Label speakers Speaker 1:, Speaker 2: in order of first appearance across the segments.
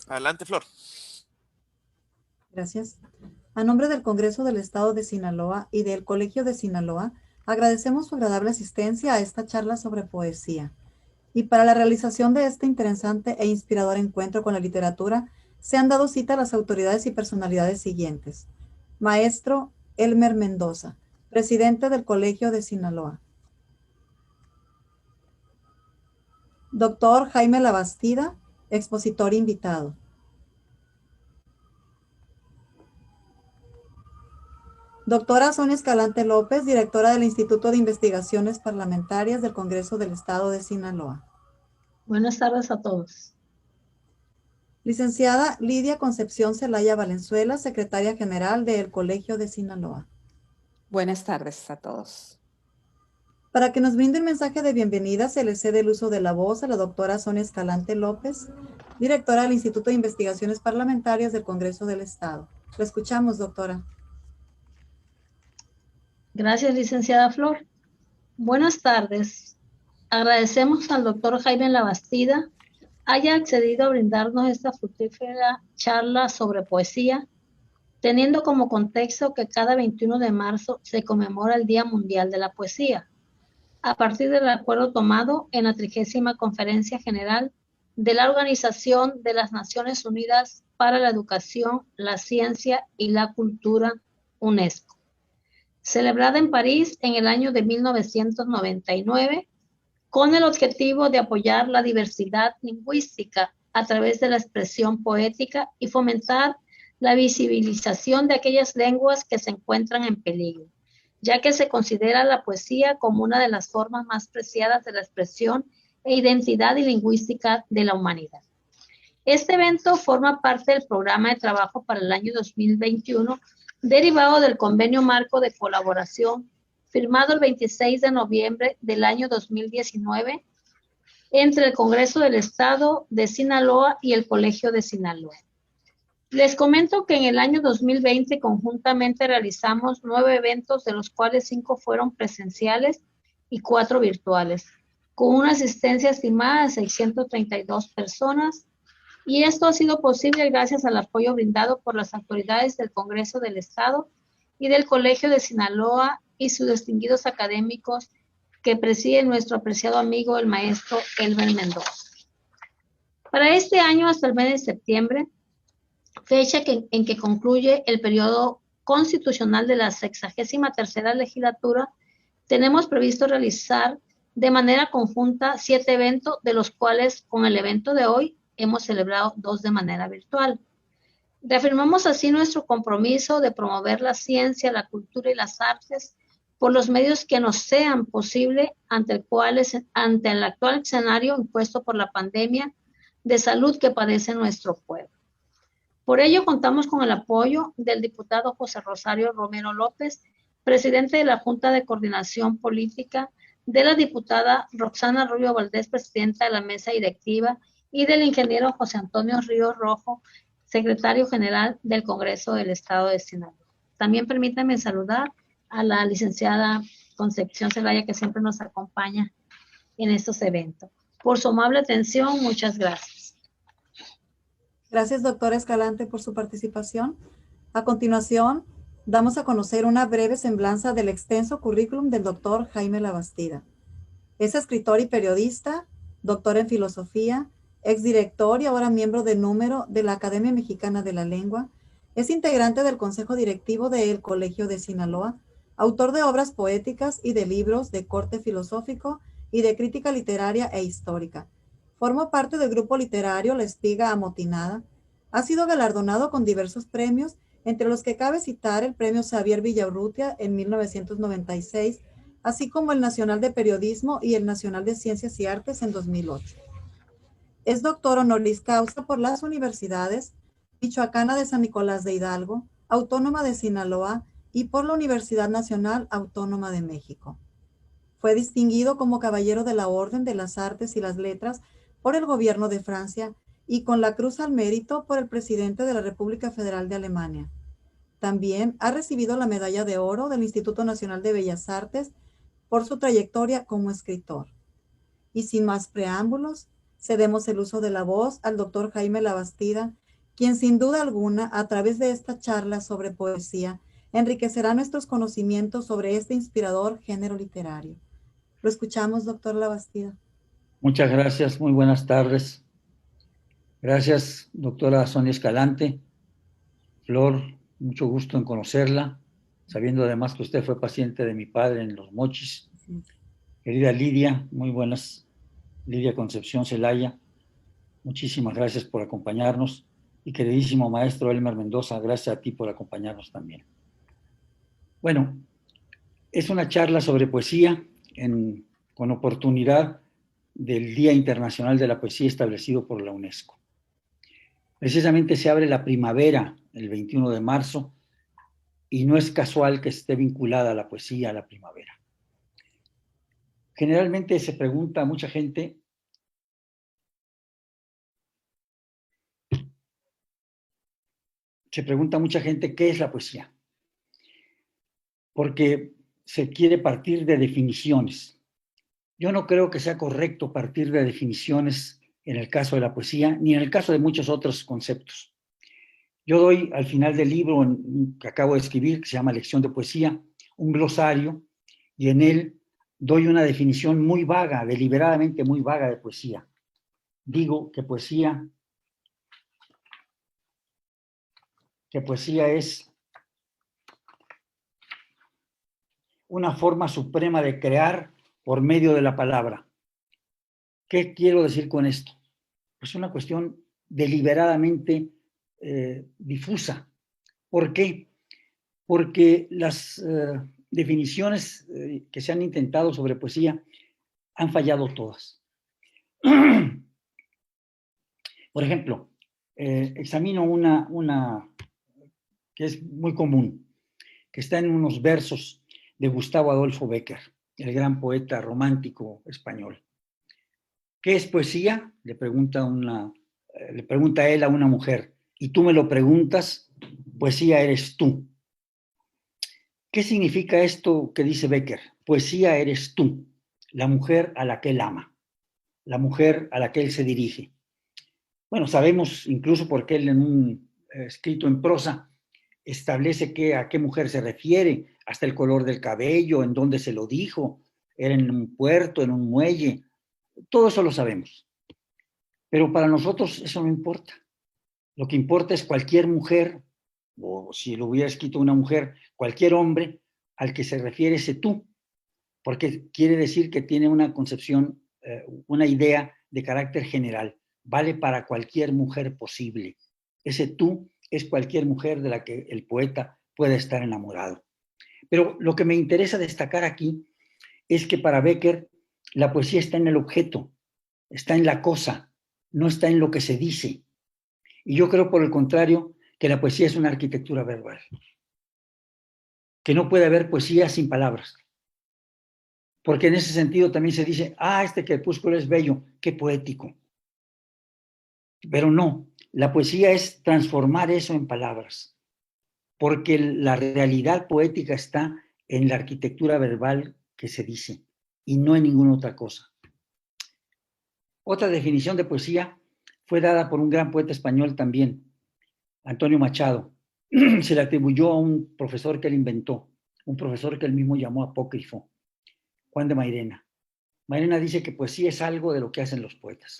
Speaker 1: Adelante, Flor.
Speaker 2: Gracias. A nombre del Congreso del Estado de Sinaloa y del Colegio de Sinaloa, agradecemos su agradable asistencia a esta charla sobre poesía. Y para la realización de este interesante e inspirador encuentro con la literatura, se han dado cita a las autoridades y personalidades siguientes. Maestro Elmer Mendoza, presidente del Colegio de Sinaloa. Doctor Jaime Labastida, expositor invitado. Doctora Sonia Escalante López, directora del Instituto de Investigaciones Parlamentarias del Congreso del Estado de Sinaloa.
Speaker 3: Buenas tardes a todos.
Speaker 2: Licenciada Lidia Concepción Zelaya Valenzuela, secretaria general del Colegio de Sinaloa.
Speaker 4: Buenas tardes a todos.
Speaker 2: Para que nos brinde un mensaje de bienvenida, se le cede el uso de la voz a la doctora Sonia Escalante López, directora del Instituto de Investigaciones Parlamentarias del Congreso del Estado. La escuchamos, doctora.
Speaker 3: Gracias, licenciada Flor. Buenas tardes. Agradecemos al doctor Jaime Labastida haya accedido a brindarnos esta fructífera charla sobre poesía, teniendo como contexto que cada 21 de marzo se conmemora el Día Mundial de la Poesía, a partir del acuerdo tomado en la 30ª Conferencia General de la Organización de las Naciones Unidas para la Educación, la Ciencia y la Cultura, UNESCO, celebrada en París en el año de 1999, con el objetivo de apoyar la diversidad lingüística a través de la expresión poética y fomentar la visibilización de aquellas lenguas que se encuentran en peligro, ya que se considera la poesía como una de las formas más preciadas de la expresión e identidad y lingüística de la humanidad. Este evento forma parte del programa de trabajo para el año 2021, derivado del convenio marco de colaboración firmado el 26 de noviembre del año 2019 entre el Congreso del Estado de Sinaloa y el Colegio de Sinaloa. Les comento que en el año 2020 conjuntamente realizamos 9 eventos, de los cuales 5 fueron presenciales y 4 virtuales, con una asistencia estimada de 632 personas, y esto ha sido posible gracias al apoyo brindado por las autoridades del Congreso del Estado y del Colegio de Sinaloa y sus distinguidos académicos que preside nuestro apreciado amigo el maestro Elmer Mendoza. Para este año, hasta el mes de septiembre, fecha en que concluye el periodo constitucional de la 63ª legislatura, tenemos previsto realizar de manera conjunta 7 eventos, de los cuales con el evento de hoy hemos celebrado 2 de manera virtual. Reafirmamos así nuestro compromiso de promover la ciencia, la cultura y las artes por los medios que nos sean posible ante el actual escenario impuesto por la pandemia de salud que padece nuestro pueblo. Por ello, contamos con el apoyo del diputado José Rosario Romero López, presidente de la Junta de Coordinación Política, de la diputada Roxana Rubio Valdés, presidenta de la mesa directiva, y del ingeniero José Antonio Ríos Rojo, secretario general del Congreso del Estado de Sinaloa. También permítanme saludar a la licenciada Concepción Zelaya, que siempre nos acompaña en estos eventos. Por su amable atención, muchas gracias.
Speaker 2: Gracias, doctora Escalante, por su participación. A continuación, damos a conocer una breve semblanza del extenso currículum del doctor Jaime Labastida. Es escritor y periodista, doctor en filosofía, exdirector y ahora miembro de número de la Academia Mexicana de la Lengua. Es integrante del Consejo Directivo del Colegio de Sinaloa, autor de obras poéticas y de libros de corte filosófico y de crítica literaria e histórica. Formó parte del grupo literario La Espiga Amotinada. Ha sido galardonado con diversos premios, entre los que cabe citar el Premio Xavier Villaurrutia en 1996, así como el Nacional de Periodismo y el Nacional de Ciencias y Artes en 2008. Es doctor honoris causa por las universidades Michoacana de San Nicolás de Hidalgo, Autónoma de Sinaloa y por la Universidad Nacional Autónoma de México. Fue distinguido como Caballero de la Orden de las Artes y las Letras por el Gobierno de Francia y con la Cruz al Mérito por el Presidente de la República Federal de Alemania. También ha recibido la Medalla de Oro del Instituto Nacional de Bellas Artes por su trayectoria como escritor. Y sin más preámbulos, cedemos el uso de la voz al doctor Jaime Labastida, quien sin duda alguna, a través de esta charla sobre poesía, enriquecerá nuestros conocimientos sobre este inspirador género literario. Lo escuchamos, doctor Labastida.
Speaker 1: Muchas gracias, muy buenas tardes. Gracias, doctora Sonia Escalante. Flor, mucho gusto en conocerla, sabiendo además que usted fue paciente de mi padre en Los Mochis. Querida Lidia, muy buenas. Lidia Concepción Celaya, muchísimas gracias por acompañarnos. Y queridísimo maestro Elmer Mendoza, gracias a ti por acompañarnos también. Bueno, es una charla sobre poesía con oportunidad del Día Internacional de la Poesía establecido por la UNESCO. Precisamente se abre la primavera el 21 de marzo y no es casual que esté vinculada la poesía a la primavera. Generalmente se pregunta a mucha gente qué es la poesía, porque se quiere partir de definiciones. Yo no creo que sea correcto partir de definiciones en el caso de la poesía, ni en el caso de muchos otros conceptos. Yo doy al final del libro que acabo de escribir, que se llama Lección de Poesía, un glosario, y en él doy una definición muy vaga, deliberadamente muy vaga de poesía. Digo que poesía es una forma suprema de crear por medio de la palabra. ¿Qué quiero decir con esto? Pues una cuestión deliberadamente difusa. ¿Por qué? Porque las definiciones que se han intentado sobre poesía han fallado todas. Por ejemplo, examino una que es muy común, que está en unos versos de Gustavo Adolfo Bécquer, el gran poeta romántico español. ¿Qué es poesía? Le pregunta él a una mujer. Y tú me lo preguntas, poesía eres tú. ¿Qué significa esto que dice Bécquer? Poesía eres tú, la mujer a la que él ama, la mujer a la que él se dirige. Bueno, sabemos incluso porque él en un escrito en prosa establece a qué mujer se refiere, hasta el color del cabello, en dónde se lo dijo, era en un puerto, en un muelle, todo eso lo sabemos. Pero para nosotros eso no importa. Lo que importa es cualquier mujer, o si lo hubiera escrito una mujer, cualquier hombre al que se refiere ese tú, porque quiere decir que tiene una concepción, una idea de carácter general, vale para cualquier mujer posible. Ese tú es cualquier mujer de la que el poeta puede estar enamorado. Pero lo que me interesa destacar aquí es que para Bécquer la poesía está en el objeto, está en la cosa, no está en lo que se dice. Y yo creo, por el contrario, que la poesía es una arquitectura verbal. Que no puede haber poesía sin palabras. Porque en ese sentido también se dice, este crepúsculo es bello, qué poético. Pero no, la poesía es transformar eso en palabras. Porque la realidad poética está en la arquitectura verbal que se dice y no en ninguna otra cosa. Otra definición de poesía fue dada por un gran poeta español también, Antonio Machado. Se le atribuyó a un profesor que él inventó, un profesor que él mismo llamó apócrifo, Juan de Mairena. Mairena dice que poesía es algo de lo que hacen los poetas.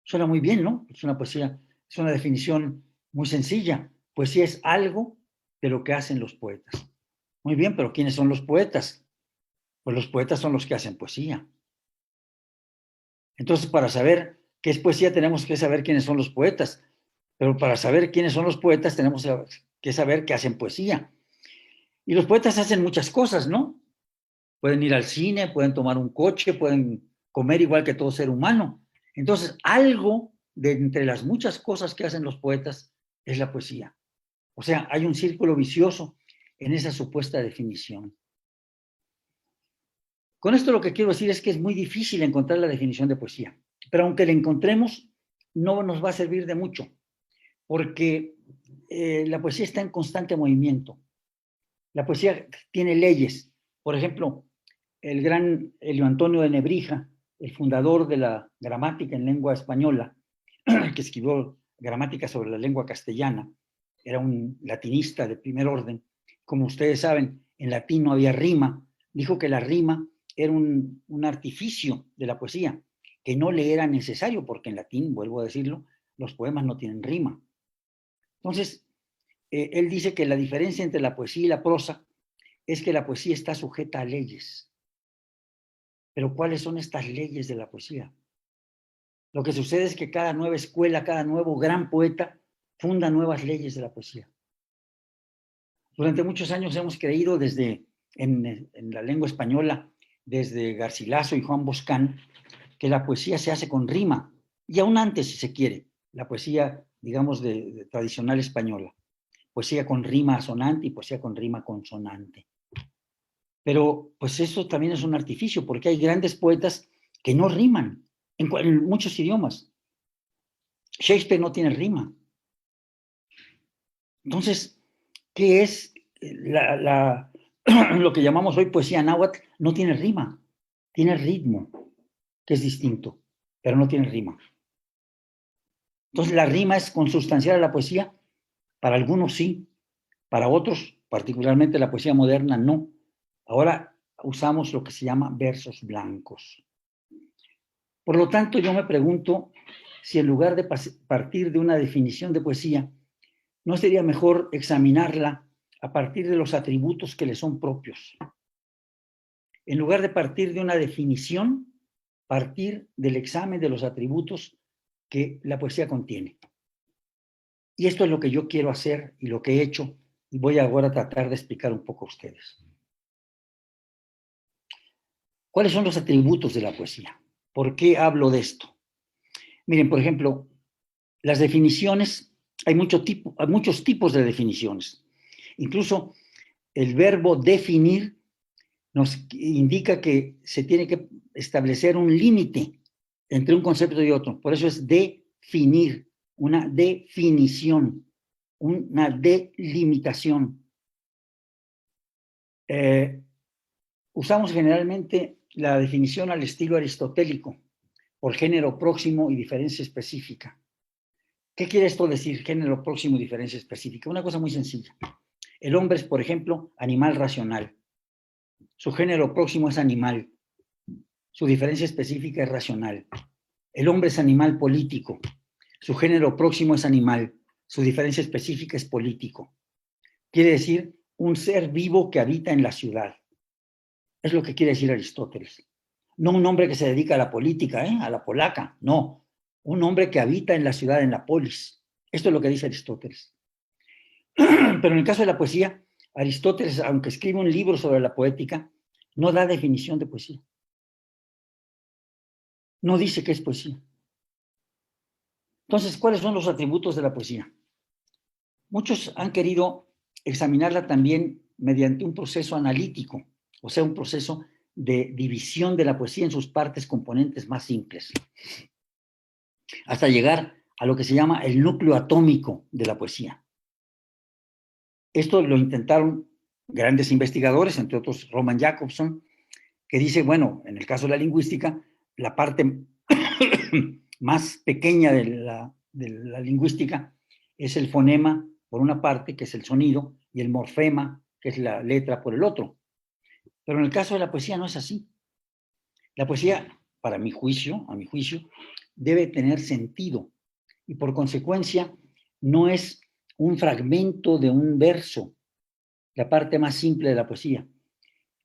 Speaker 1: Suena muy bien, ¿no? Es una definición muy sencilla. Poesía es algo de lo que hacen los poetas. Muy bien, pero ¿quiénes son los poetas? Pues los poetas son los que hacen poesía. Entonces, para saber qué es poesía, tenemos que saber quiénes son los poetas. Pero para saber quiénes son los poetas, tenemos que saber que hacen poesía. Y los poetas hacen muchas cosas, ¿no? Pueden ir al cine, pueden tomar un coche, pueden comer igual que todo ser humano. Entonces, algo de entre las muchas cosas que hacen los poetas es la poesía. O sea, hay un círculo vicioso en esa supuesta definición. Con esto lo que quiero decir es que es muy difícil encontrar la definición de poesía. Pero aunque la encontremos, no nos va a servir de mucho. Porque la poesía está en constante movimiento. La poesía tiene leyes. Por ejemplo, el gran Elio Antonio de Nebrija el fundador de la gramática en lengua española, que escribió gramática sobre la lengua castellana, era un latinista de primer orden. Como ustedes saben, en latín no había rima. Dijo que la rima era un artificio de la poesía, que no le era necesario, porque en latín, vuelvo a decirlo, los poemas no tienen rima. Entonces, él dice que la diferencia entre la poesía y la prosa es que la poesía está sujeta a leyes. Pero ¿cuáles son estas leyes de la poesía? Lo que sucede es que cada nueva escuela, cada nuevo gran poeta funda nuevas leyes de la poesía. Durante muchos años hemos creído en la lengua española, desde Garcilaso y Juan Boscán, que la poesía se hace con rima, y aún antes, si se quiere, la poesía, digamos, de tradicional española. Poesía con rima asonante y poesía con rima consonante. Pero, pues eso también es un artificio, porque hay grandes poetas que no riman en muchos idiomas. Shakespeare no tiene rima. Entonces, ¿qué es lo que llamamos hoy poesía náhuatl? No tiene rima, tiene ritmo, que es distinto, pero no tiene rima. Entonces, la rima es consustancial a la poesía. Para algunos sí, para otros, particularmente la poesía moderna, no. Ahora usamos lo que se llama versos blancos. Por lo tanto, yo me pregunto si en lugar de partir de una definición de poesía, ¿no sería mejor examinarla a partir de los atributos que le son propios? En lugar de partir de una definición, partir del examen de los atributos que la poesía contiene. Y esto es lo que yo quiero hacer y lo que he hecho, y voy ahora a tratar de explicar un poco a ustedes. ¿Cuáles son los atributos de la poesía? ¿Por qué hablo de esto? Miren, por ejemplo, las definiciones, hay muchos tipos de definiciones. Incluso el verbo definir nos indica que se tiene que establecer un límite entre un concepto y otro. Por eso es definir, una definición, una delimitación. Usamos generalmente la definición al estilo aristotélico, por género próximo y diferencia específica. ¿Qué quiere esto decir, género próximo y diferencia específica? Una cosa muy sencilla. El hombre es, por ejemplo, animal racional. Su género próximo es animal. Su diferencia específica es racional. El hombre es animal político. Su género próximo es animal. Su diferencia específica es político. Quiere decir un ser vivo que habita en la ciudad. Es lo que quiere decir Aristóteles. No un hombre que se dedica a la política, a la polaca, no. Un hombre que habita en la ciudad, en la polis. Esto es lo que dice Aristóteles. Pero en el caso de la poesía, Aristóteles, aunque escribe un libro sobre la poética, no da definición de poesía. No dice qué es poesía. Entonces, ¿cuáles son los atributos de la poesía? Muchos han querido examinarla también mediante un proceso analítico, o sea, un proceso de división de la poesía en sus partes componentes más simples, hasta llegar a lo que se llama el núcleo atómico de la poesía. Esto lo intentaron grandes investigadores, entre otros Roman Jakobson, que dice, bueno, en el caso de la lingüística, la parte más pequeña de la lingüística es el fonema, por una parte, que es el sonido, y el morfema, que es la letra, por el otro. Pero en el caso de la poesía no es así. La poesía, a mi juicio, debe tener sentido, y por consecuencia no es un fragmento de un verso, la parte más simple de la poesía.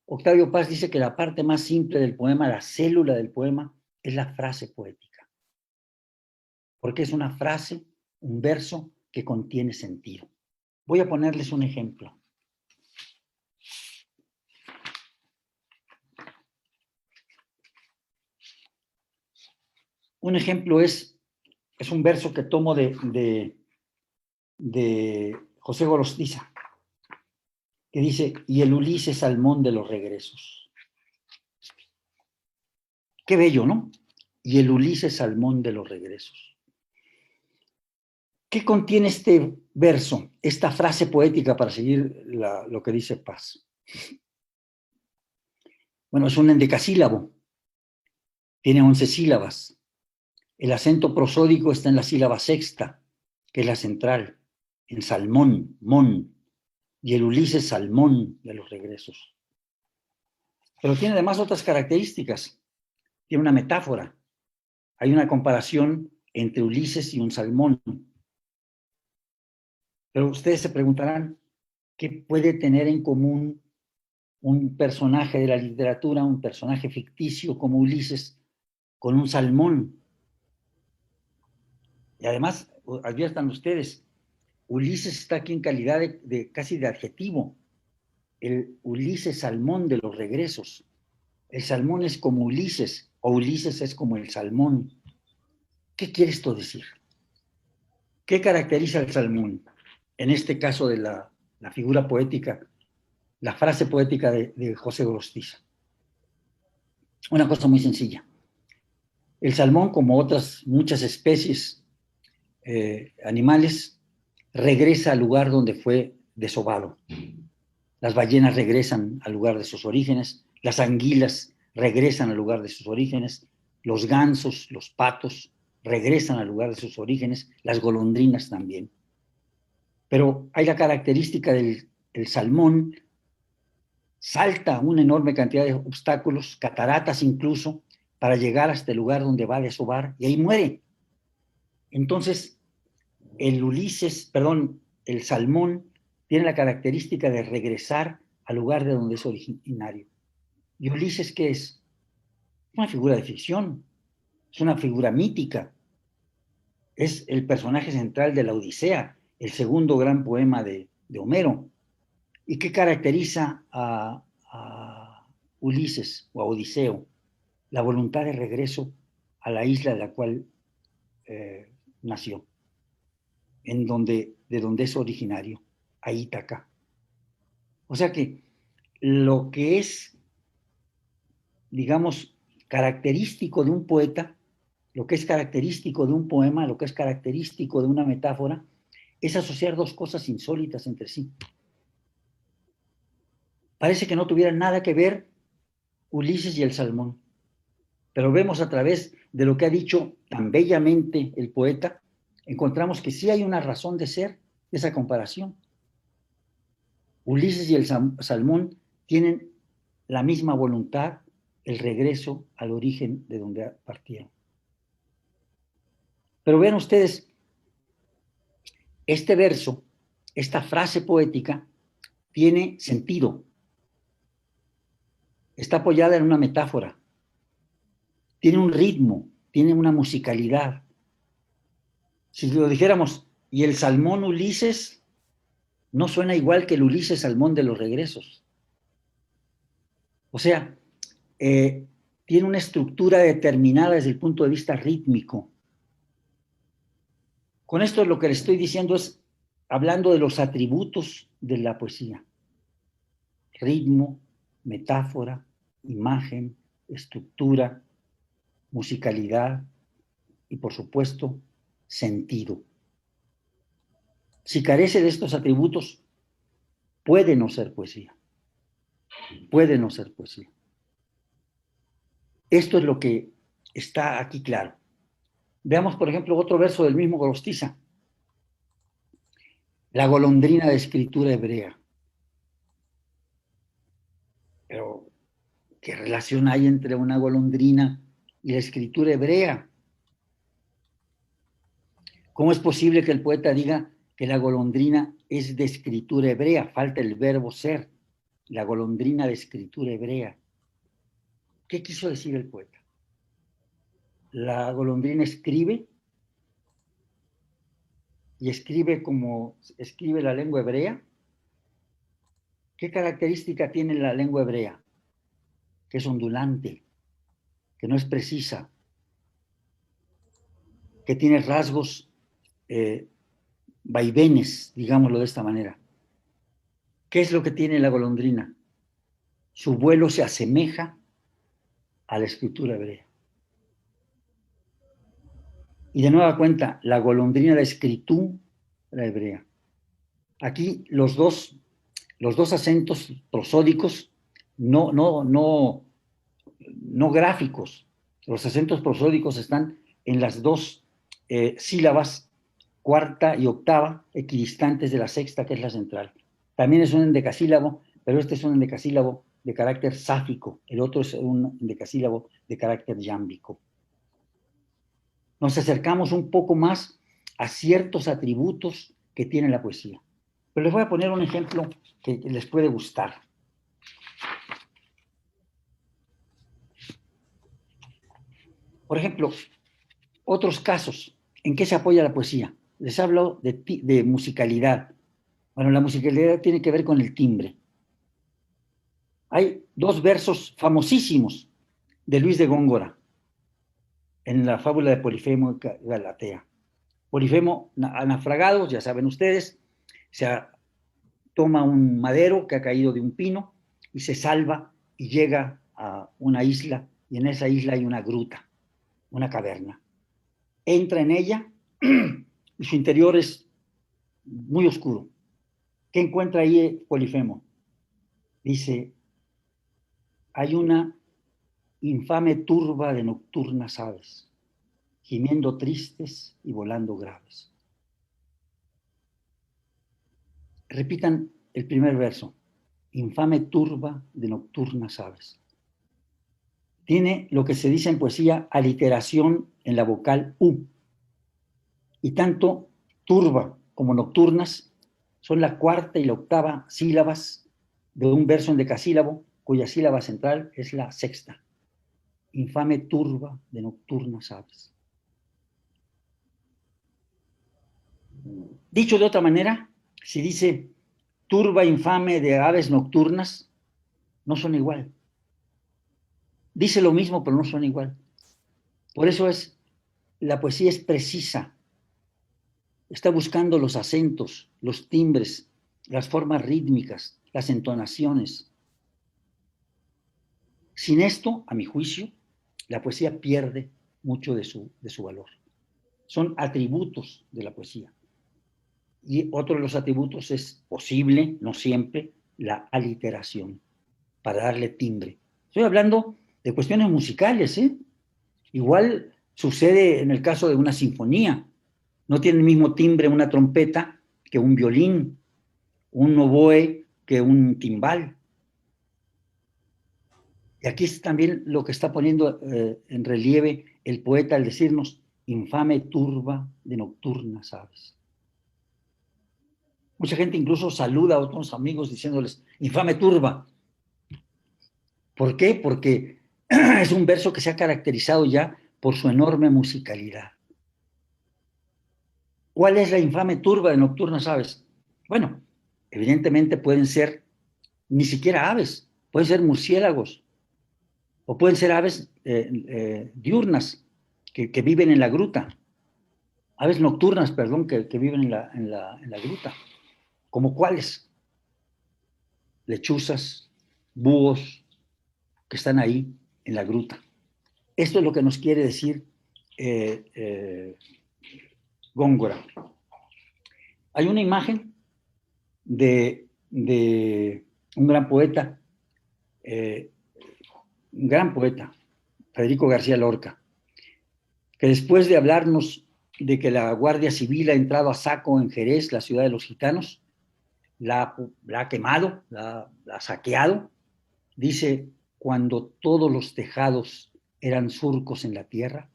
Speaker 1: Octavio Paz dice que la parte más simple del poema, la célula del poema, es la frase poética. Porque es una frase, un verso que contiene sentido. Voy a ponerles un ejemplo. Un ejemplo es un verso que tomo de José Gorostiza, que dice, y el Ulises Salmón de los regresos. Qué bello, ¿no? Y el Ulises Salmón de los regresos. ¿Qué contiene este verso, esta frase poética, para seguir lo que dice Paz? Bueno, es un endecasílabo, tiene 11 sílabas. El acento prosódico está en la sílaba sexta, que es la central, en Salmón, Mon, y el Ulises Salmón de los regresos. Pero tiene además otras características. Tiene una metáfora. Hay una comparación entre Ulises y un salmón. Pero ustedes se preguntarán, ¿qué puede tener en común un personaje de la literatura, un personaje ficticio como Ulises, con un salmón? Y además, adviertan ustedes, Ulises está aquí en calidad casi de adjetivo. El Ulises salmón de los regresos. El salmón es como Ulises, o Ulises es como el salmón. ¿Qué quiere esto decir? ¿Qué caracteriza al salmón? En este caso de la figura poética, la frase poética de José Gorostiza. Una cosa muy sencilla. El salmón, como otras muchas especies animales, regresa al lugar donde fue desovado. Las ballenas regresan al lugar de sus orígenes, las anguilas regresan al lugar de sus orígenes, los gansos, los patos regresan al lugar de sus orígenes, las golondrinas también. Pero hay la característica del salmón, salta una enorme cantidad de obstáculos, cataratas incluso, para llegar hasta el lugar donde va a desovar, y ahí muere. Entonces, el salmón tiene la característica de regresar al lugar de donde es originario. ¿Y Ulises qué es? Una figura de ficción, es una figura mítica, es el personaje central de la Odisea, el segundo gran poema de Homero. ¿Y qué caracteriza a Ulises o a Odiseo? La voluntad de regreso a la isla de la cual nació, de donde es originario, a Ítaca. O sea que lo que es, digamos, característico de un poeta, lo que es característico de un poema, lo que es característico de una metáfora, es asociar dos cosas insólitas entre sí. Parece que no tuvieran nada que ver Ulises y el salmón, pero vemos a través de lo que ha dicho tan bellamente el poeta, encontramos que sí hay una razón de ser de esa comparación. Ulises y el salmón tienen la misma voluntad, el regreso al origen de donde partieron. Pero vean ustedes, este verso, esta frase poética, tiene sentido. Está apoyada en una metáfora. Tiene un ritmo, tiene una musicalidad. Si lo dijéramos, y el salmón Ulises, no suena igual que el Ulises salmón de los regresos. O sea, tiene una estructura determinada desde el punto de vista rítmico. Con esto lo que le estoy diciendo es, hablando de los atributos de la poesía. Ritmo, metáfora, imagen, estructura, musicalidad y, por supuesto, sentido. Si carece de estos atributos, puede no ser poesía. Puede no ser poesía. Esto es lo que está aquí claro. Veamos, por ejemplo, otro verso del mismo Gorostiza. La golondrina de escritura hebrea. Pero, ¿qué relación hay entre una golondrina y la escritura hebrea? ¿Cómo es posible que el poeta diga que la golondrina es de escritura hebrea? Falta el verbo ser. La golondrina de escritura hebrea. ¿Qué quiso decir el poeta? La golondrina escribe, y escribe como escribe la lengua hebrea. ¿Qué característica tiene la lengua hebrea? Que es ondulante, que no es precisa, que tiene rasgos vaivenes, digámoslo de esta manera. ¿Qué es lo que tiene la golondrina? Su vuelo se asemeja a la escritura hebrea. Y de nueva cuenta, la golondrina de escritura hebrea. Aquí los dos acentos prosódicos, no gráficos, Los acentos prosódicos están en las dos sílabas cuarta y octava, equidistantes de la sexta, que es la central. También es un endecasílabo, pero este es un endecasílabo de carácter sáfico, el otro es un endecasílabo de carácter yámbico. Nos acercamos un poco más a ciertos atributos que tiene la poesía. Pero les voy a poner un ejemplo que les puede gustar. Por ejemplo, otros casos. ¿En qué se apoya la poesía? Les hablo de musicalidad. Bueno, la musicalidad tiene que ver con el timbre. Hay dos versos famosísimos de Luis de Góngora en la fábula de Polifemo y Galatea. Polifemo, naufragados, ya saben ustedes, toma un madero que ha caído de un pino y se salva y llega a una isla, y en esa isla hay una gruta, una caverna. Entra en ella y su interior es muy oscuro. ¿Qué encuentra ahí Polifemo? Dice, hay una infame turba de nocturnas aves, gimiendo tristes y volando graves. Repitan el primer verso. Infame turba de nocturnas aves. Tiene lo que se dice en poesía aliteración en la vocal U. Y tanto turba como nocturnas son la cuarta y la octava sílabas de un verso endecasílabo cuya sílaba central es la sexta. Infame turba de nocturnas aves. Dicho de otra manera, si dice turba infame de aves nocturnas, no son igual. Dice lo mismo, pero no son igual. Por eso la poesía es precisa. Está buscando los acentos, los timbres, las formas rítmicas, las entonaciones. Sin esto, a mi juicio, la poesía pierde mucho de su valor. Son atributos de la poesía. Y otro de los atributos es posible, no siempre, la aliteración, para darle timbre. Estoy hablando de cuestiones musicales, ¿eh? Igual sucede en el caso de una sinfonía. No tiene el mismo timbre una trompeta que un violín, un oboe que un timbal. Y aquí es también lo que está poniendo en relieve el poeta al decirnos infame turba de nocturnas aves. Mucha gente incluso saluda a otros amigos diciéndoles infame turba. ¿Por qué? Porque es un verso que se ha caracterizado ya por su enorme musicalidad. ¿Cuál es la infame turba de nocturnas aves? Bueno, evidentemente pueden ser ni siquiera aves, pueden ser murciélagos, o pueden ser aves diurnas que viven en la gruta, aves nocturnas, perdón, que viven en la gruta. ¿Como cuáles? Lechuzas, búhos, que están ahí en la gruta. Esto es lo que nos quiere decir Góngora. Hay una imagen de un gran poeta, Federico García Lorca, que después de hablarnos de que la Guardia Civil ha entrado a saco en Jerez, la ciudad de los gitanos, la ha quemado, la ha saqueado, dice, cuando todos los tejados eran surcos en la tierra.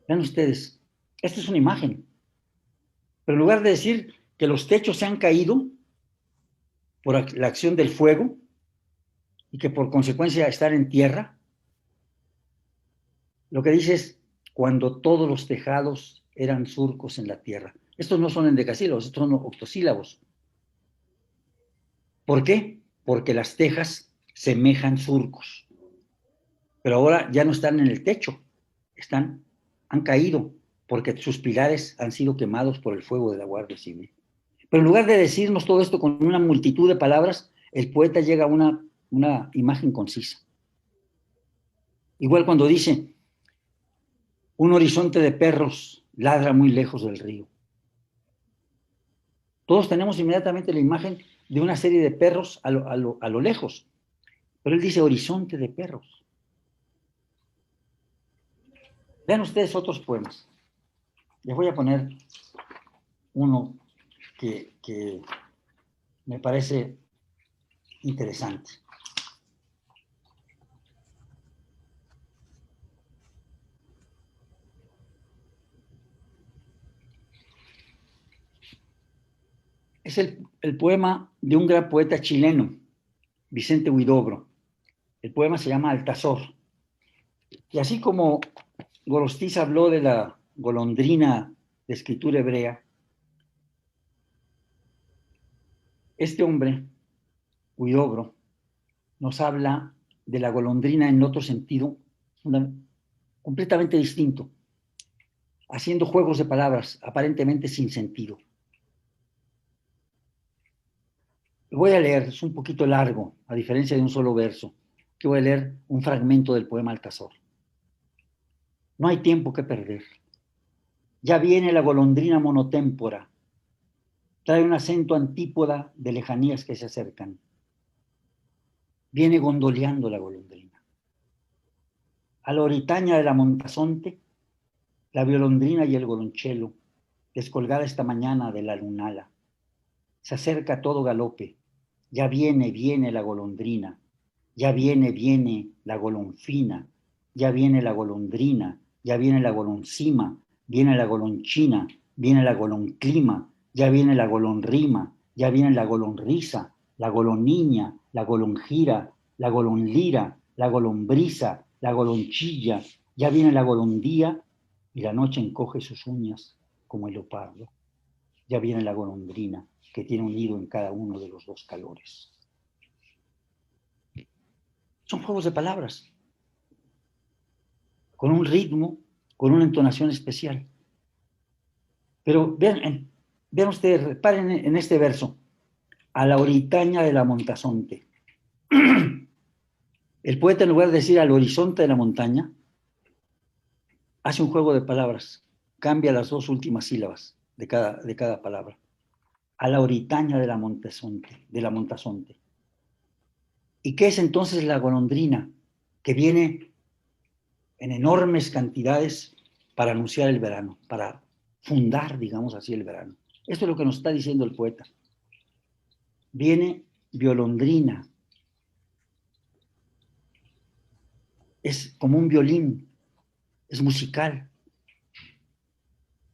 Speaker 1: Vean ustedes, esta es una imagen, pero en lugar de decir que los techos se han caído por la acción del fuego y que por consecuencia están en tierra, lo que dice es cuando todos los tejados eran surcos en la tierra. Estos no son endecasílabos, estos son octosílabos. ¿Por qué? Porque las tejas semejan surcos. Pero ahora ya no están en el techo, han caído porque sus pilares han sido quemados por el fuego de la Guardia Civil. Pero en lugar de decirnos todo esto con una multitud de palabras, el poeta llega a una imagen concisa. Igual cuando dice, un horizonte de perros ladra muy lejos del río. Todos tenemos inmediatamente la imagen de una serie de perros a lo lejos, pero él dice horizonte de perros. Vean ustedes otros poemas. Les voy a poner uno que me parece interesante. Es el poema de un gran poeta chileno, Vicente Huidobro. El poema se llama Altazor. Y así como Gorostiza habló de la golondrina de escritura hebrea, este hombre, Huidobro, nos habla de la golondrina en otro sentido, completamente distinto, haciendo juegos de palabras aparentemente sin sentido. Lo voy a leer, es un poquito largo, a diferencia de un solo verso, que voy a leer un fragmento del poema Altazor. No hay tiempo que perder. Ya viene la golondrina monotémpora. Trae un acento antípoda de lejanías que se acercan. Viene gondoleando la golondrina. A la oritaña de la Montasonte, la golondrina y el golonchelo, descolgada esta mañana de la lunala. Se acerca a todo galope. Ya viene, viene la golondrina. Ya viene, viene la golonfina. Ya viene la golondrina. Ya viene la goloncima. Viene la golonchina. Viene la golonclima. Ya viene la golonrima. Ya viene la golonrisa. La goloniña. La golongira. La golonlira. La golombrisa. La golonchilla. Ya viene la golondía. Y la noche encoge sus uñas como el leopardo. Ya viene la golondrina, que tiene un nido en cada uno de los dos calores. Son juegos de palabras, con un ritmo, con una entonación especial. Pero vean ustedes, reparen en este verso, a la oritaña de la Montasonte. El poeta, en lugar de decir al horizonte de la montaña, hace un juego de palabras, cambia las dos últimas sílabas de cada palabra. A la oritaña de la Montasonte. ¿Y qué es entonces la golondrina? Que viene en enormes cantidades para anunciar el verano, para fundar, digamos así, el verano. Esto es lo que nos está diciendo el poeta. Viene violondrina. Es como un violín, es musical.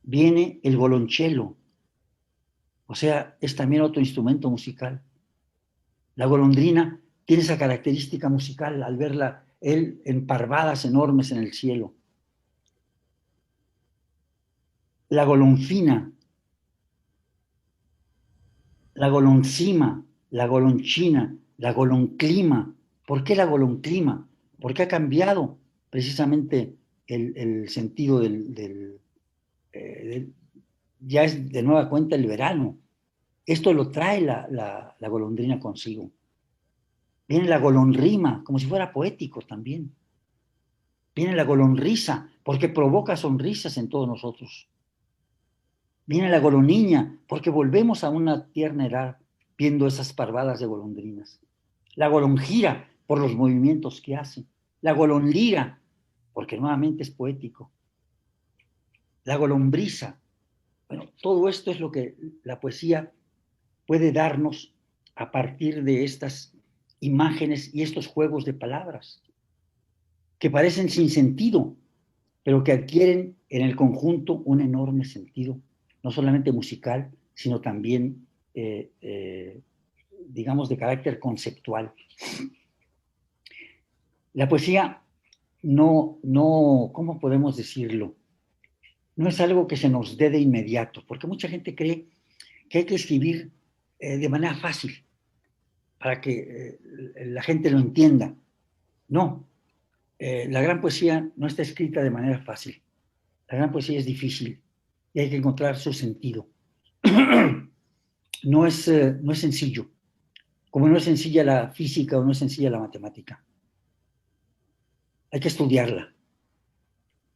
Speaker 1: Viene el golonchelo, o sea, es también otro instrumento musical. La golondrina tiene esa característica musical al verla él en parvadas enormes en el cielo. La golonfina, la goloncima, la golonchina, la golonclima. ¿Por qué la golonclima? Porque ha cambiado precisamente el sentido ya es de nueva cuenta el verano. Esto lo trae la golondrina consigo. Viene la golonrima, como si fuera poético también. Viene la golonrisa, porque provoca sonrisas en todos nosotros. Viene la goloniña, porque volvemos a una tierna edad viendo esas parvadas de golondrinas. La golongira, por los movimientos que hace. La golonlira, porque nuevamente es poético. La golombrisa. Bueno, todo esto es lo que la poesía puede darnos a partir de estas imágenes y estos juegos de palabras, que parecen sin sentido, pero que adquieren en el conjunto un enorme sentido, no solamente musical, sino también, digamos, de carácter conceptual. La poesía ¿cómo podemos decirlo? No es algo que se nos dé de inmediato, porque mucha gente cree que hay que escribir de manera fácil para que la gente lo entienda. No, la gran poesía no está escrita de manera fácil. La gran poesía es difícil y hay que encontrar su sentido. No es sencillo, como no es sencilla la física o no es sencilla la matemática. Hay que estudiarla,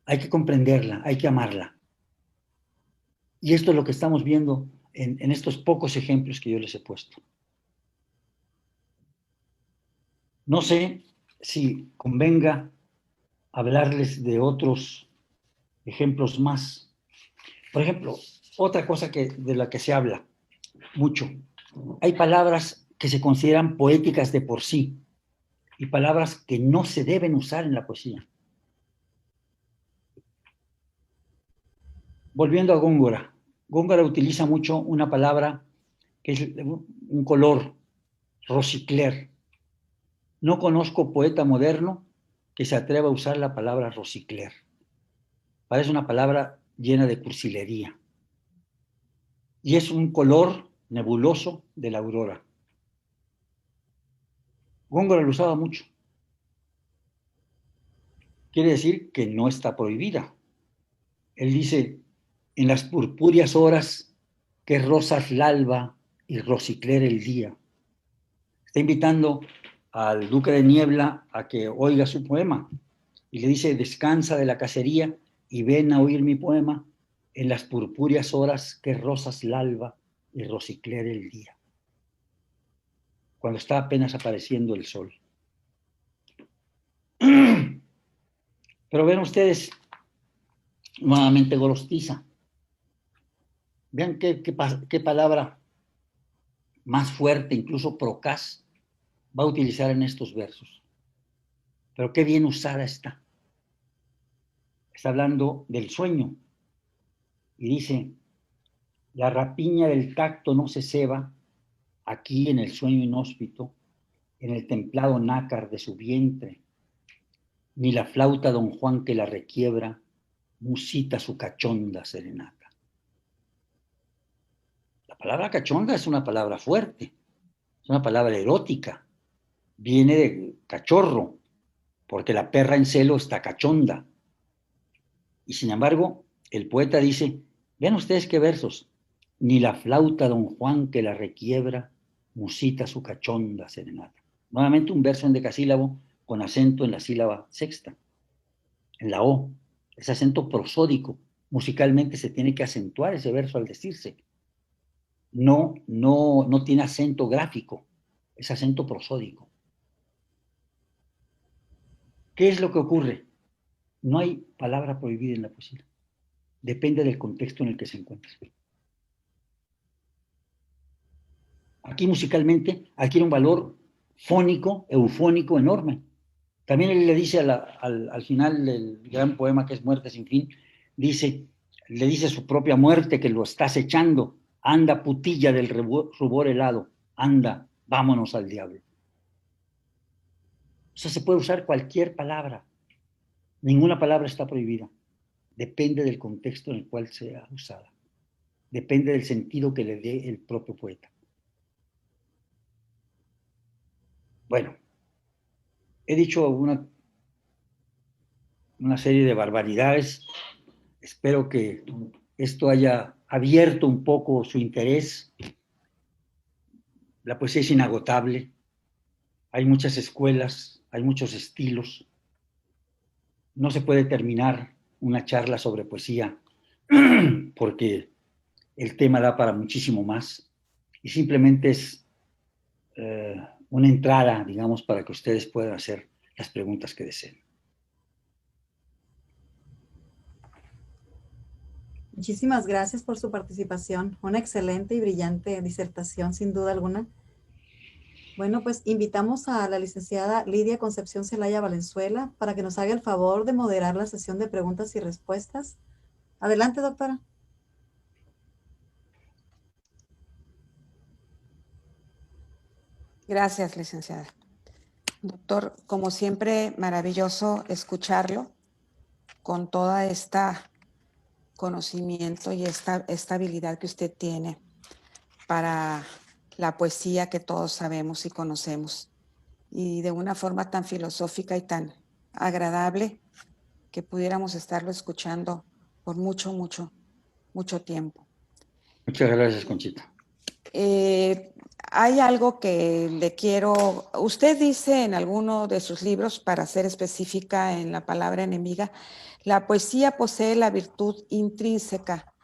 Speaker 1: hay que comprenderla, hay que amarla. Y esto es lo que estamos viendo en estos pocos ejemplos que yo les he puesto. No sé si convenga hablarles de otros ejemplos más. Por ejemplo, otra cosa de la que se habla mucho. Hay palabras que se consideran poéticas de por sí y palabras que no se deben usar en la poesía. Volviendo a Góngora. Góngora utiliza mucho una palabra que es un color, rosicler. No conozco poeta moderno que se atreva a usar la palabra rosicler. Parece una palabra llena de cursilería. Y es un color nebuloso de la aurora. Góngora lo usaba mucho. Quiere decir que no está prohibida. Él dice, en las purpúreas horas que rosas el alba y rosicler el día. Está invitando al duque de Niebla a que oiga su poema y le dice, descansa de la cacería y ven a oír mi poema en las purpúreas horas que rosas el alba y rosicler el día, cuando está apenas apareciendo el sol. Pero ven ustedes, nuevamente Gorostiza. Vean qué palabra más fuerte, incluso procaz, va a utilizar en estos versos. Pero qué bien usada está. Está hablando del sueño. Y dice, la rapiña del tacto no se ceba aquí en el sueño inhóspito, en el templado nácar de su vientre, ni la flauta don Juan que la requiebra, musita su cachonda serenata. La palabra cachonda es una palabra fuerte, es una palabra erótica, viene de cachorro, porque la perra en celo está cachonda. Y sin embargo, el poeta dice, vean ustedes qué versos, ni la flauta don Juan que la requiebra, musita su cachonda serenata. Nuevamente un verso en decasílabo con acento en la sílaba sexta, en la O, es acento prosódico. Musicalmente se tiene que acentuar ese verso al decirse. No tiene acento gráfico, es acento prosódico. ¿Qué es lo que ocurre? No hay palabra prohibida en la poesía. Depende del contexto en el que se encuentre. Aquí musicalmente adquiere un valor fónico, eufónico enorme. También él le dice al final del gran poema que es Muerte sin fin, le dice a su propia muerte que lo está acechando, anda putilla del rubor helado, anda, vámonos al diablo. O sea, se puede usar cualquier palabra, ninguna palabra está prohibida, depende del contexto en el cual sea usada, depende del sentido que le dé el propio poeta. Bueno, he dicho una serie de barbaridades. Espero que esto haya abierto un poco su interés. La poesía es inagotable. Hay muchas escuelas, hay muchos estilos. No se puede terminar una charla sobre poesía porque el tema da para muchísimo más. Y simplemente es una entrada, digamos, para que ustedes puedan hacer las preguntas que deseen.
Speaker 2: Muchísimas gracias por su participación. Una excelente y brillante disertación, sin duda alguna. Bueno, pues invitamos a la licenciada Lidia Concepción Zelaya Valenzuela para que nos haga el favor de moderar la sesión de preguntas y respuestas. Adelante, doctora.
Speaker 4: Gracias, licenciada. Doctor, como siempre, maravilloso escucharlo con toda esta conocimiento y esta habilidad que usted tiene para la poesía que todos sabemos y conocemos, y de una forma tan filosófica y tan agradable que pudiéramos estarlo escuchando por mucho, mucho, mucho tiempo.
Speaker 1: Muchas gracias, Conchita.
Speaker 4: Hay algo que le quiero... Usted dice en alguno de sus libros, para ser específica en la palabra enemiga, la poesía posee la virtud intrínseca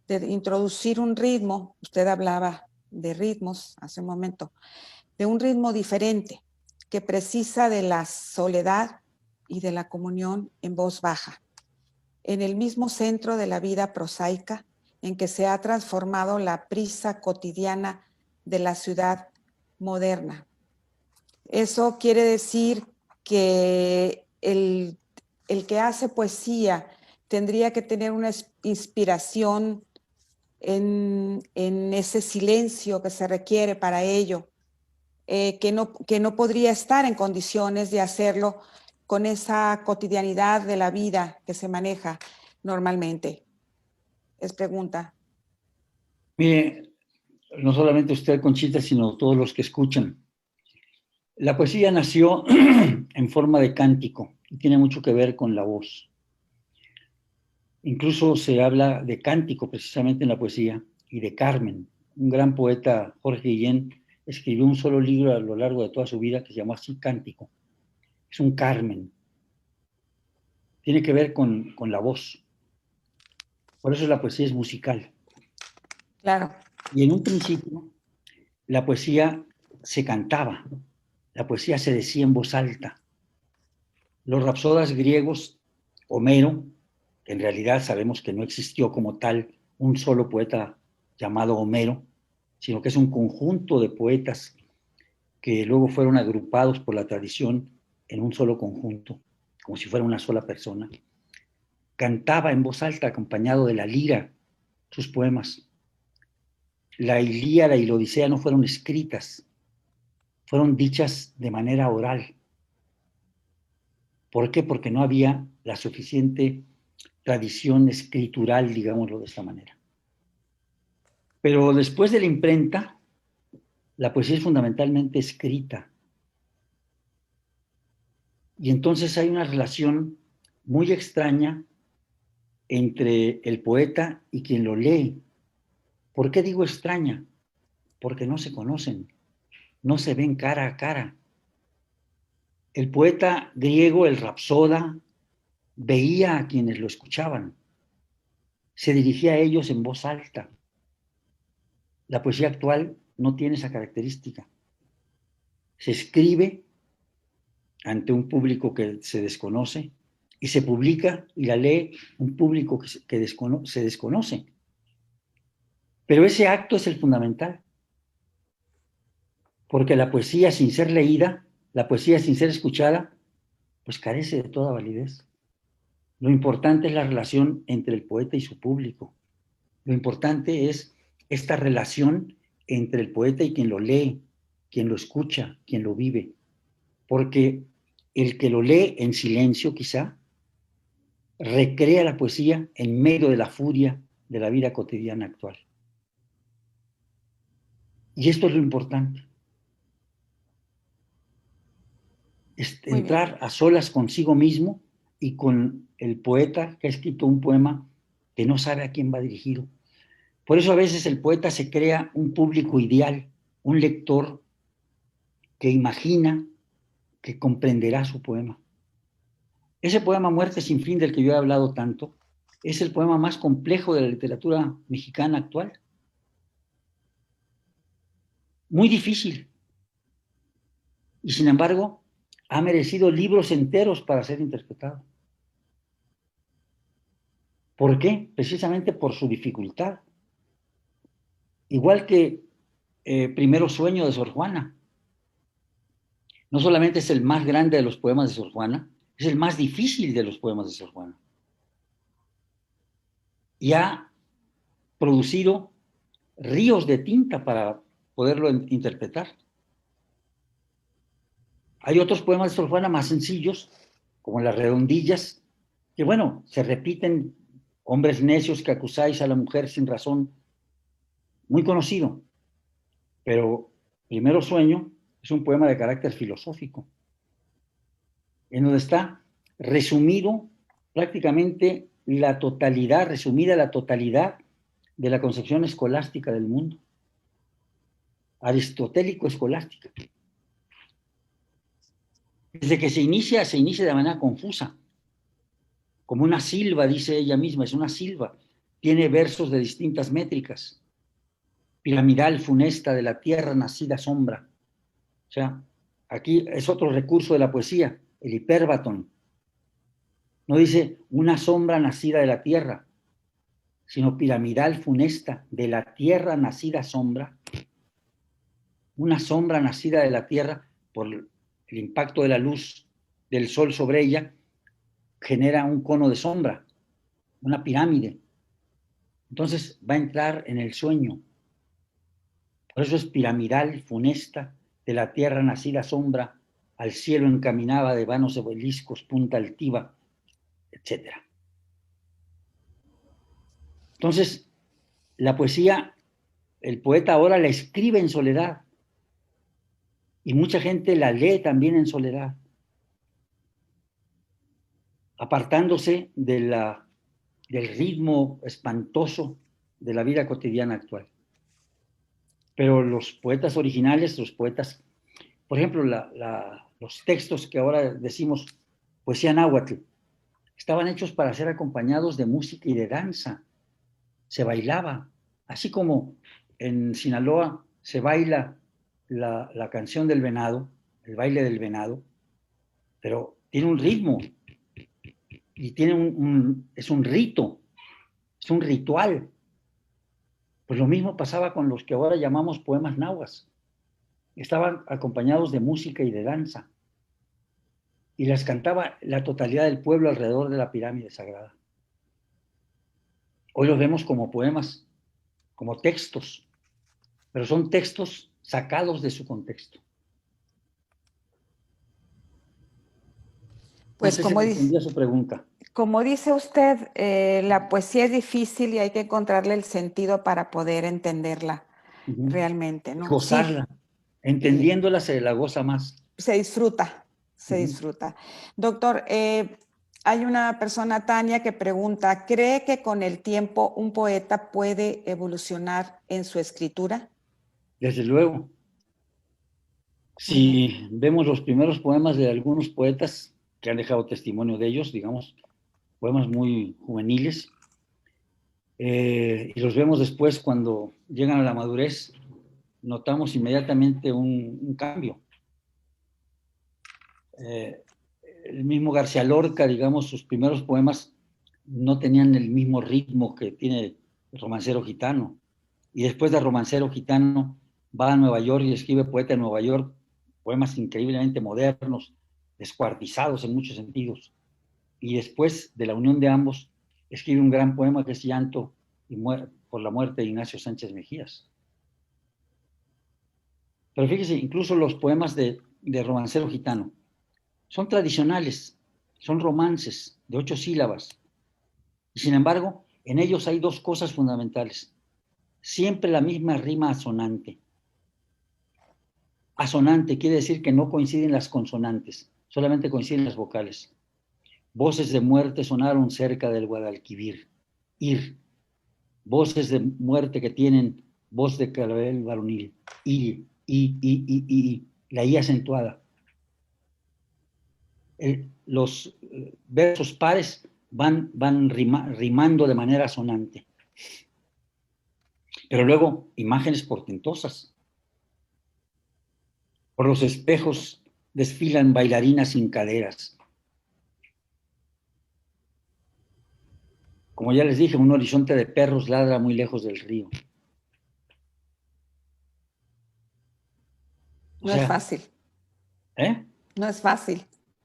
Speaker 4: de introducir un ritmo. Usted hablaba de ritmos hace un momento, de un ritmo diferente que precisa de la soledad y de la comunión en voz baja. en el mismo centro de la vida prosaica en que se ha transformado la prisa cotidiana de la ciudad moderna. Eso quiere decir que el que hace poesía tendría que tener una inspiración en ese silencio que se requiere para ello, que no podría estar en condiciones de hacerlo con esa cotidianidad de la vida que se maneja normalmente. Es pregunta.
Speaker 1: Mire, no solamente usted, Conchita, sino todos los que escuchan. La poesía nació en forma de cántico y tiene mucho que ver con la voz. Incluso se habla de cántico precisamente en la poesía y de Carmen. Un gran poeta, Jorge Guillén, escribió un solo libro a lo largo de toda su vida que se llamó así Cántico. Es un Carmen. Tiene que ver con la voz. Por eso la poesía es musical.
Speaker 4: Claro.
Speaker 1: Y en un principio, la poesía se cantaba, la poesía se decía en voz alta. Los rapsodas griegos, Homero, que en realidad sabemos que no existió como tal un solo poeta llamado Homero, sino que es un conjunto de poetas que luego fueron agrupados por la tradición en un solo conjunto, como si fuera una sola persona. Cantaba en voz alta acompañado de la lira sus poemas. La Ilíada y la Odisea no fueron escritas, fueron dichas de manera oral. ¿Por qué? Porque no había la suficiente tradición escritural, digámoslo de esta manera. Pero después de la imprenta, la poesía es fundamentalmente escrita. Y entonces hay una relación muy extraña entre el poeta y quien lo lee. ¿Por qué digo extraña? Porque no se conocen, no se ven cara a cara. El poeta griego, el rapsoda, veía a quienes lo escuchaban, se dirigía a ellos en voz alta. La poesía actual no tiene esa característica. Se escribe ante un público que se desconoce y se publica y la lee un público que se desconoce. Pero ese acto es el fundamental, porque la poesía sin ser leída, la poesía sin ser escuchada, pues carece de toda validez. Lo importante es la relación entre el poeta y su público. Lo importante es esta relación entre el poeta y quien lo lee, quien lo escucha, quien lo vive. Porque el que lo lee en silencio, quizá, recrea la poesía en medio de la furia de la vida cotidiana actual. Y esto es lo importante. Es entrar a solas consigo mismo y con el poeta que ha escrito un poema que no sabe a quién va dirigido. Por eso a veces el poeta se crea un público ideal, un lector que imagina que comprenderá su poema. Ese poema Muerte sin fin del que yo he hablado tanto es el poema más complejo de la literatura mexicana actual. Muy difícil. Y sin embargo, ha merecido libros enteros para ser interpretado. ¿Por qué? Precisamente por su dificultad. Igual que Primero Sueño de Sor Juana. No solamente es el más grande de los poemas de Sor Juana, es el más difícil de los poemas de Sor Juana. Y ha producido ríos de tinta para poderlo interpretar. Hay otros poemas de Sor Juana más sencillos, como Las Redondillas, que bueno, se repiten: hombres necios que acusáis a la mujer sin razón, muy conocido. Pero Primero Sueño es un poema de carácter filosófico, en donde está resumido prácticamente la totalidad, resumida la totalidad de la concepción escolástica del mundo, aristotélico-escolástica. Desde que se inicia de manera confusa, como una silva, dice ella misma, es una silva, tiene versos de distintas métricas, piramidal, funesta, de la tierra nacida sombra. O sea, aquí es otro recurso de la poesía, el hipérbaton. No dice una sombra nacida de la tierra, sino piramidal funesta, de la tierra nacida sombra. Una sombra nacida de la tierra por el impacto de la luz del sol sobre ella, genera un cono de sombra, una pirámide. Entonces va a entrar en el sueño. Por eso es piramidal, funesta, de la tierra nacida sombra, al cielo encaminaba de vanos obeliscos, punta altiva, etc. Entonces, la poesía, el poeta ahora la escribe en soledad, y mucha gente la lee también en soledad, apartándose del ritmo espantoso de la vida cotidiana actual. Pero los poetas originales, los poetas, por ejemplo, los textos que ahora decimos poesía náhuatl, estaban hechos para ser acompañados de música y de danza. Se bailaba, así como en Sinaloa se baila la canción del venado, el baile del venado, pero tiene un ritmo y tiene es un rito, es un ritual. Pues lo mismo pasaba con los que ahora llamamos poemas nahuas. Estaban acompañados de música y de danza, y las cantaba la totalidad del pueblo alrededor de la pirámide sagrada. Hoy los vemos como poemas, como textos, pero son textos sacados de su contexto.
Speaker 4: Pues
Speaker 1: no sé si respondí a su pregunta.
Speaker 4: Como dice usted, la poesía es difícil y hay que encontrarle el sentido para poder entenderla realmente, ¿no?
Speaker 1: Gozarla. Sí. Entendiéndola se la goza más.
Speaker 4: Se disfruta, se disfruta. Doctor, hay una persona, Tania, que pregunta, ¿cree que con el tiempo un poeta puede evolucionar en su escritura?
Speaker 1: Desde luego. Si vemos los primeros poemas de algunos poetas que han dejado testimonio de ellos, digamos, poemas muy juveniles, y los vemos después cuando llegan a la madurez, notamos inmediatamente un cambio. El mismo García Lorca, digamos, sus primeros poemas no tenían el mismo ritmo que tiene el Romancero Gitano. Y después de Romancero Gitano va a Nueva York y escribe Poeta en Nueva York, poemas increíblemente modernos, descuartizados en muchos sentidos. Y después de la unión de ambos, escribe un gran poema que es Llanto por la muerte de Ignacio Sánchez Mejías. Pero fíjese, incluso los poemas de Romancero Gitano son tradicionales, son romances de 8 sílabas. Y sin embargo, en ellos hay dos cosas fundamentales. Siempre la misma rima asonante. Asonante quiere decir que no coinciden las consonantes, solamente coinciden las vocales. Voces de muerte sonaron cerca del Guadalquivir. Ir. Voces de muerte que tienen voz de clavel varonil. Ir, i. La i acentuada. Los versos pares van rimando de manera asonante. Pero luego, imágenes portentosas. Por los espejos desfilan bailarinas sin caderas. Como ya les dije, un horizonte de perros ladra muy lejos del río.
Speaker 4: No es fácil. No es fácil.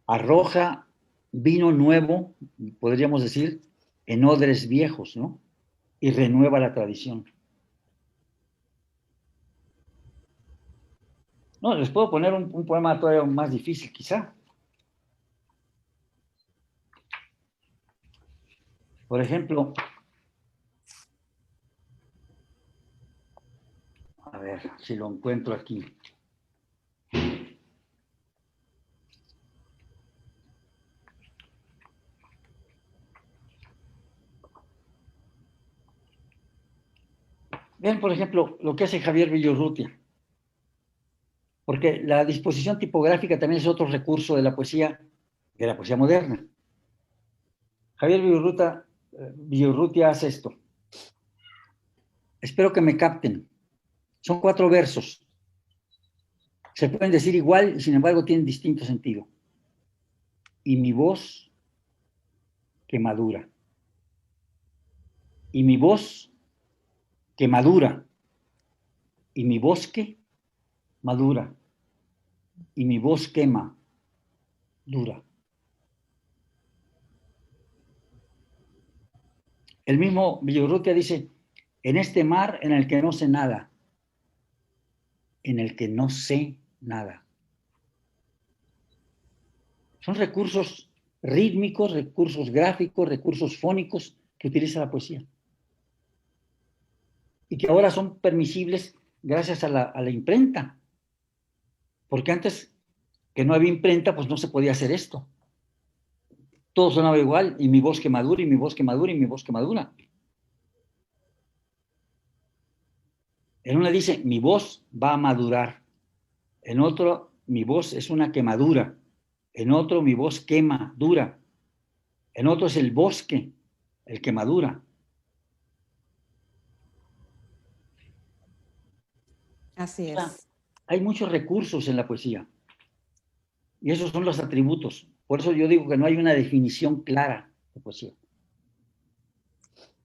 Speaker 1: Arroja vino nuevo, podríamos decir, en odres viejos, ¿no? Y renueva la tradición. No, les puedo poner un poema todavía más difícil, quizá. Por ejemplo, a ver si lo encuentro aquí. Vean, por ejemplo, lo que hace Javier Villaurrutia. Porque la disposición tipográfica también es otro recurso de la poesía moderna. Javier Villaurrutia hace esto. Espero que me capten. Son 4 versos. Se pueden decir igual y sin embargo tienen distinto sentido. Y mi voz que madura. Y mi voz que madura. Y mi bosque madura. Y mi voz quema, dura. El mismo Villorrutia dice, en este mar en el que no sé nada, en el que no sé nada. Son recursos rítmicos, recursos gráficos, recursos fónicos que utiliza la poesía. Y que ahora son permisibles gracias a la imprenta. Porque antes que no había imprenta, pues no se podía hacer esto. Todo sonaba igual, y mi voz que madura, y mi voz que madura, y mi voz que madura. En una dice, mi voz va a madurar. En otro, mi voz es una quemadura. En otro, mi voz quema, dura. En otro es el bosque, el que madura.
Speaker 4: Así
Speaker 1: O sea,
Speaker 4: es.
Speaker 1: hay muchos recursos en la poesía. Y esos son los atributos. Por eso yo digo que no hay una definición clara de poesía.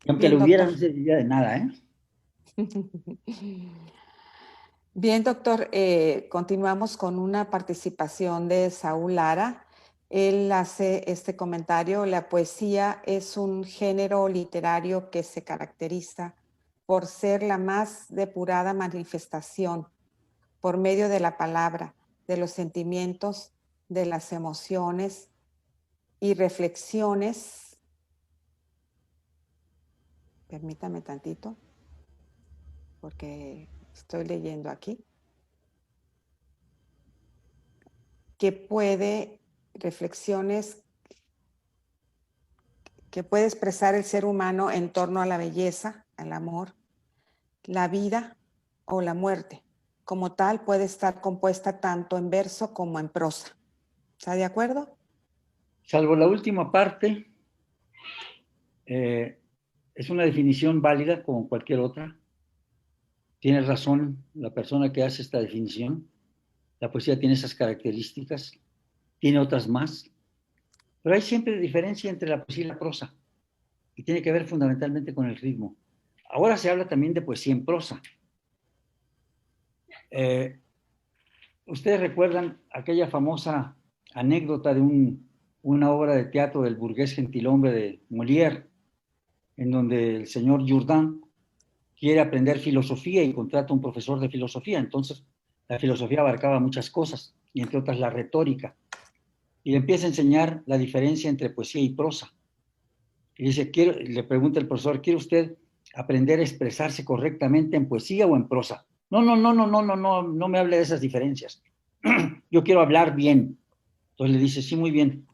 Speaker 1: Y aunque
Speaker 4: Bien,
Speaker 1: lo hubiera,
Speaker 4: doctor.
Speaker 1: no serviría de nada, ¿eh?
Speaker 4: Bien, doctor, continuamos con una participación de Saúl Lara. Él hace este comentario: la poesía es un género literario que se caracteriza por ser la más depurada manifestación por medio de la palabra, de los sentimientos, de las emociones y reflexiones. Permítame tantito, porque estoy leyendo aquí. Que puede, reflexiones que puede expresar el ser humano en torno a la belleza, al amor, la vida o la muerte. Como tal, puede estar compuesta tanto en verso como en prosa. ¿Está de acuerdo?
Speaker 1: Salvo la última parte, es una definición válida como cualquier otra. Tiene razón la persona que hace esta definición. La poesía tiene esas características, tiene otras más, pero hay siempre diferencia entre la poesía y la prosa, y tiene que ver fundamentalmente con el ritmo. Ahora se habla también de poesía en prosa. Ustedes recuerdan aquella famosa anécdota de una obra de teatro del burgués gentilhombre de Molière, en donde el señor Jourdan quiere aprender filosofía y contrata a un profesor de filosofía. Entonces, la filosofía abarcaba muchas cosas, y entre otras la retórica. Y le empieza a enseñar la diferencia entre poesía y prosa. Y dice, le pregunta el profesor, ¿quiere usted aprender a expresarse correctamente en poesía o en prosa? No me hable de esas diferencias. Yo quiero hablar bien. Entonces le dice, sí, muy bien.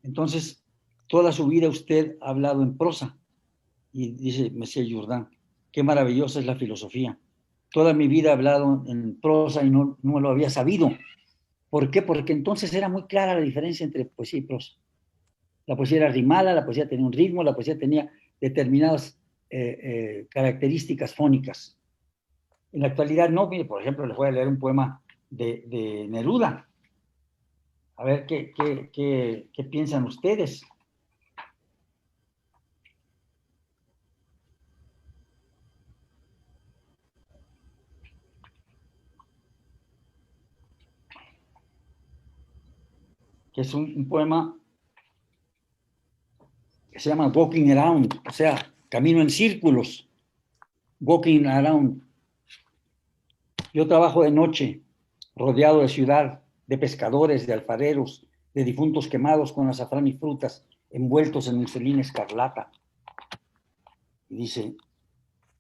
Speaker 1: Entonces, toda su vida usted ha hablado en prosa. Y dice Monsieur Jourdan, qué maravillosa es la filosofía. Toda mi vida he hablado en prosa y no lo había sabido. ¿Por qué? Porque entonces era muy clara la diferencia entre poesía y prosa. La poesía era rimada, la poesía tenía un ritmo, la poesía tenía determinadas características fónicas. En la actualidad no. Mire, por ejemplo, les voy a leer un poema de Neruda. A ver qué piensan ustedes. Que es un poema que se llama Walking Around, o sea, camino en círculos. Walking Around. Yo trabajo de noche, rodeado de ciudad, de pescadores, de alfareros, de difuntos quemados con azafrán y frutas, envueltos en muselina escarlata. Y dice,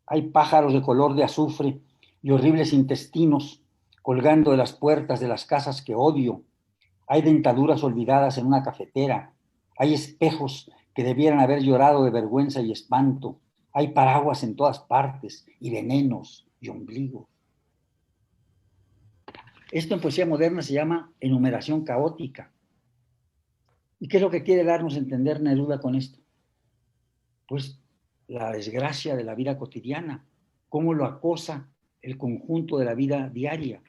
Speaker 1: hay pájaros de color de azufre y horribles intestinos colgando de las puertas de las casas que odio. Hay dentaduras olvidadas en una cafetera. Hay espejos que debieran haber llorado de vergüenza y espanto. Hay paraguas en todas partes y venenos y ombligos. Esto en poesía moderna se llama enumeración caótica. ¿Y qué es lo que quiere darnos a entender Neruda con esto? Pues la desgracia de la vida cotidiana, cómo lo acosa el conjunto de la vida diaria.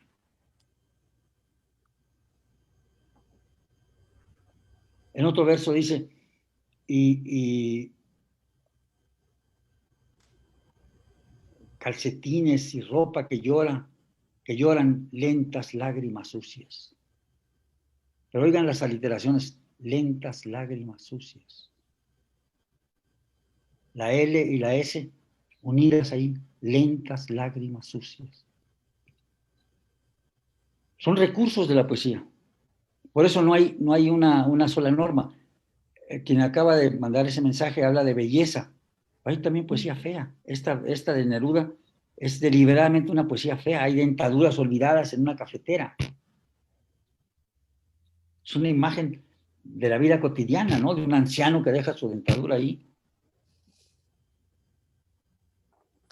Speaker 1: En otro verso dice, y calcetines y ropa que lloran lentas lágrimas sucias. Pero oigan las aliteraciones, lentas lágrimas sucias. La L y la S unidas ahí, lentas lágrimas sucias. Son recursos de la poesía. Por eso no hay una sola norma. Quien acaba de mandar ese mensaje habla de belleza. Hay también poesía fea. Esta de Neruda es deliberadamente una poesía fea. Hay dentaduras olvidadas en una cafetera. Es una imagen de la vida cotidiana, ¿no? De un anciano que deja su dentadura ahí.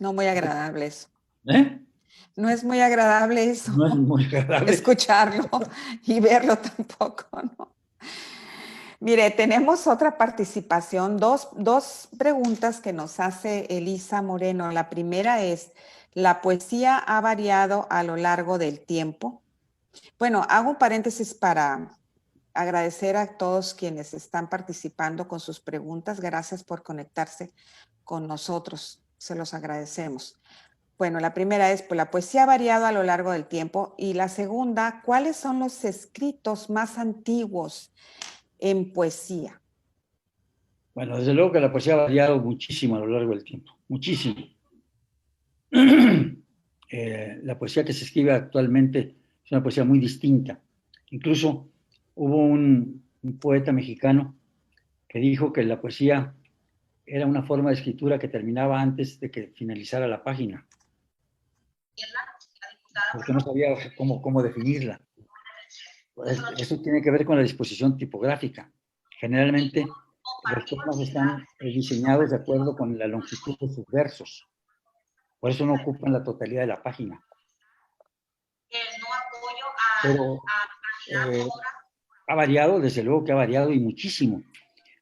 Speaker 4: No muy agradable eso.
Speaker 1: ¿Eh?
Speaker 4: No es muy agradable eso.
Speaker 1: No es muy agradable.
Speaker 4: Escucharlo y verlo tampoco, ¿no? Mire, tenemos otra participación, dos preguntas que nos hace Elisa Moreno. La primera es, ¿la poesía ha variado a lo largo del tiempo? Bueno, hago un paréntesis para agradecer a todos quienes están participando con sus preguntas. Gracias por conectarse con nosotros. Se los agradecemos. Bueno, la primera es, pues la poesía ha variado a lo largo del tiempo. Y la segunda, ¿cuáles son los escritos más antiguos en poesía?
Speaker 1: Bueno, desde luego que la poesía ha variado muchísimo a lo largo del tiempo. Muchísimo. La poesía que se escribe actualmente es una poesía muy distinta. Incluso hubo un poeta mexicano que dijo que la poesía era una forma de escritura que terminaba antes de que finalizara la página, porque no sabía cómo definirla. Eso tiene que ver con la disposición tipográfica. Generalmente los poemas están diseñados de acuerdo con la longitud de sus versos. Por eso no ocupan la totalidad de la página. Pero ha variado, desde luego que ha variado y muchísimo.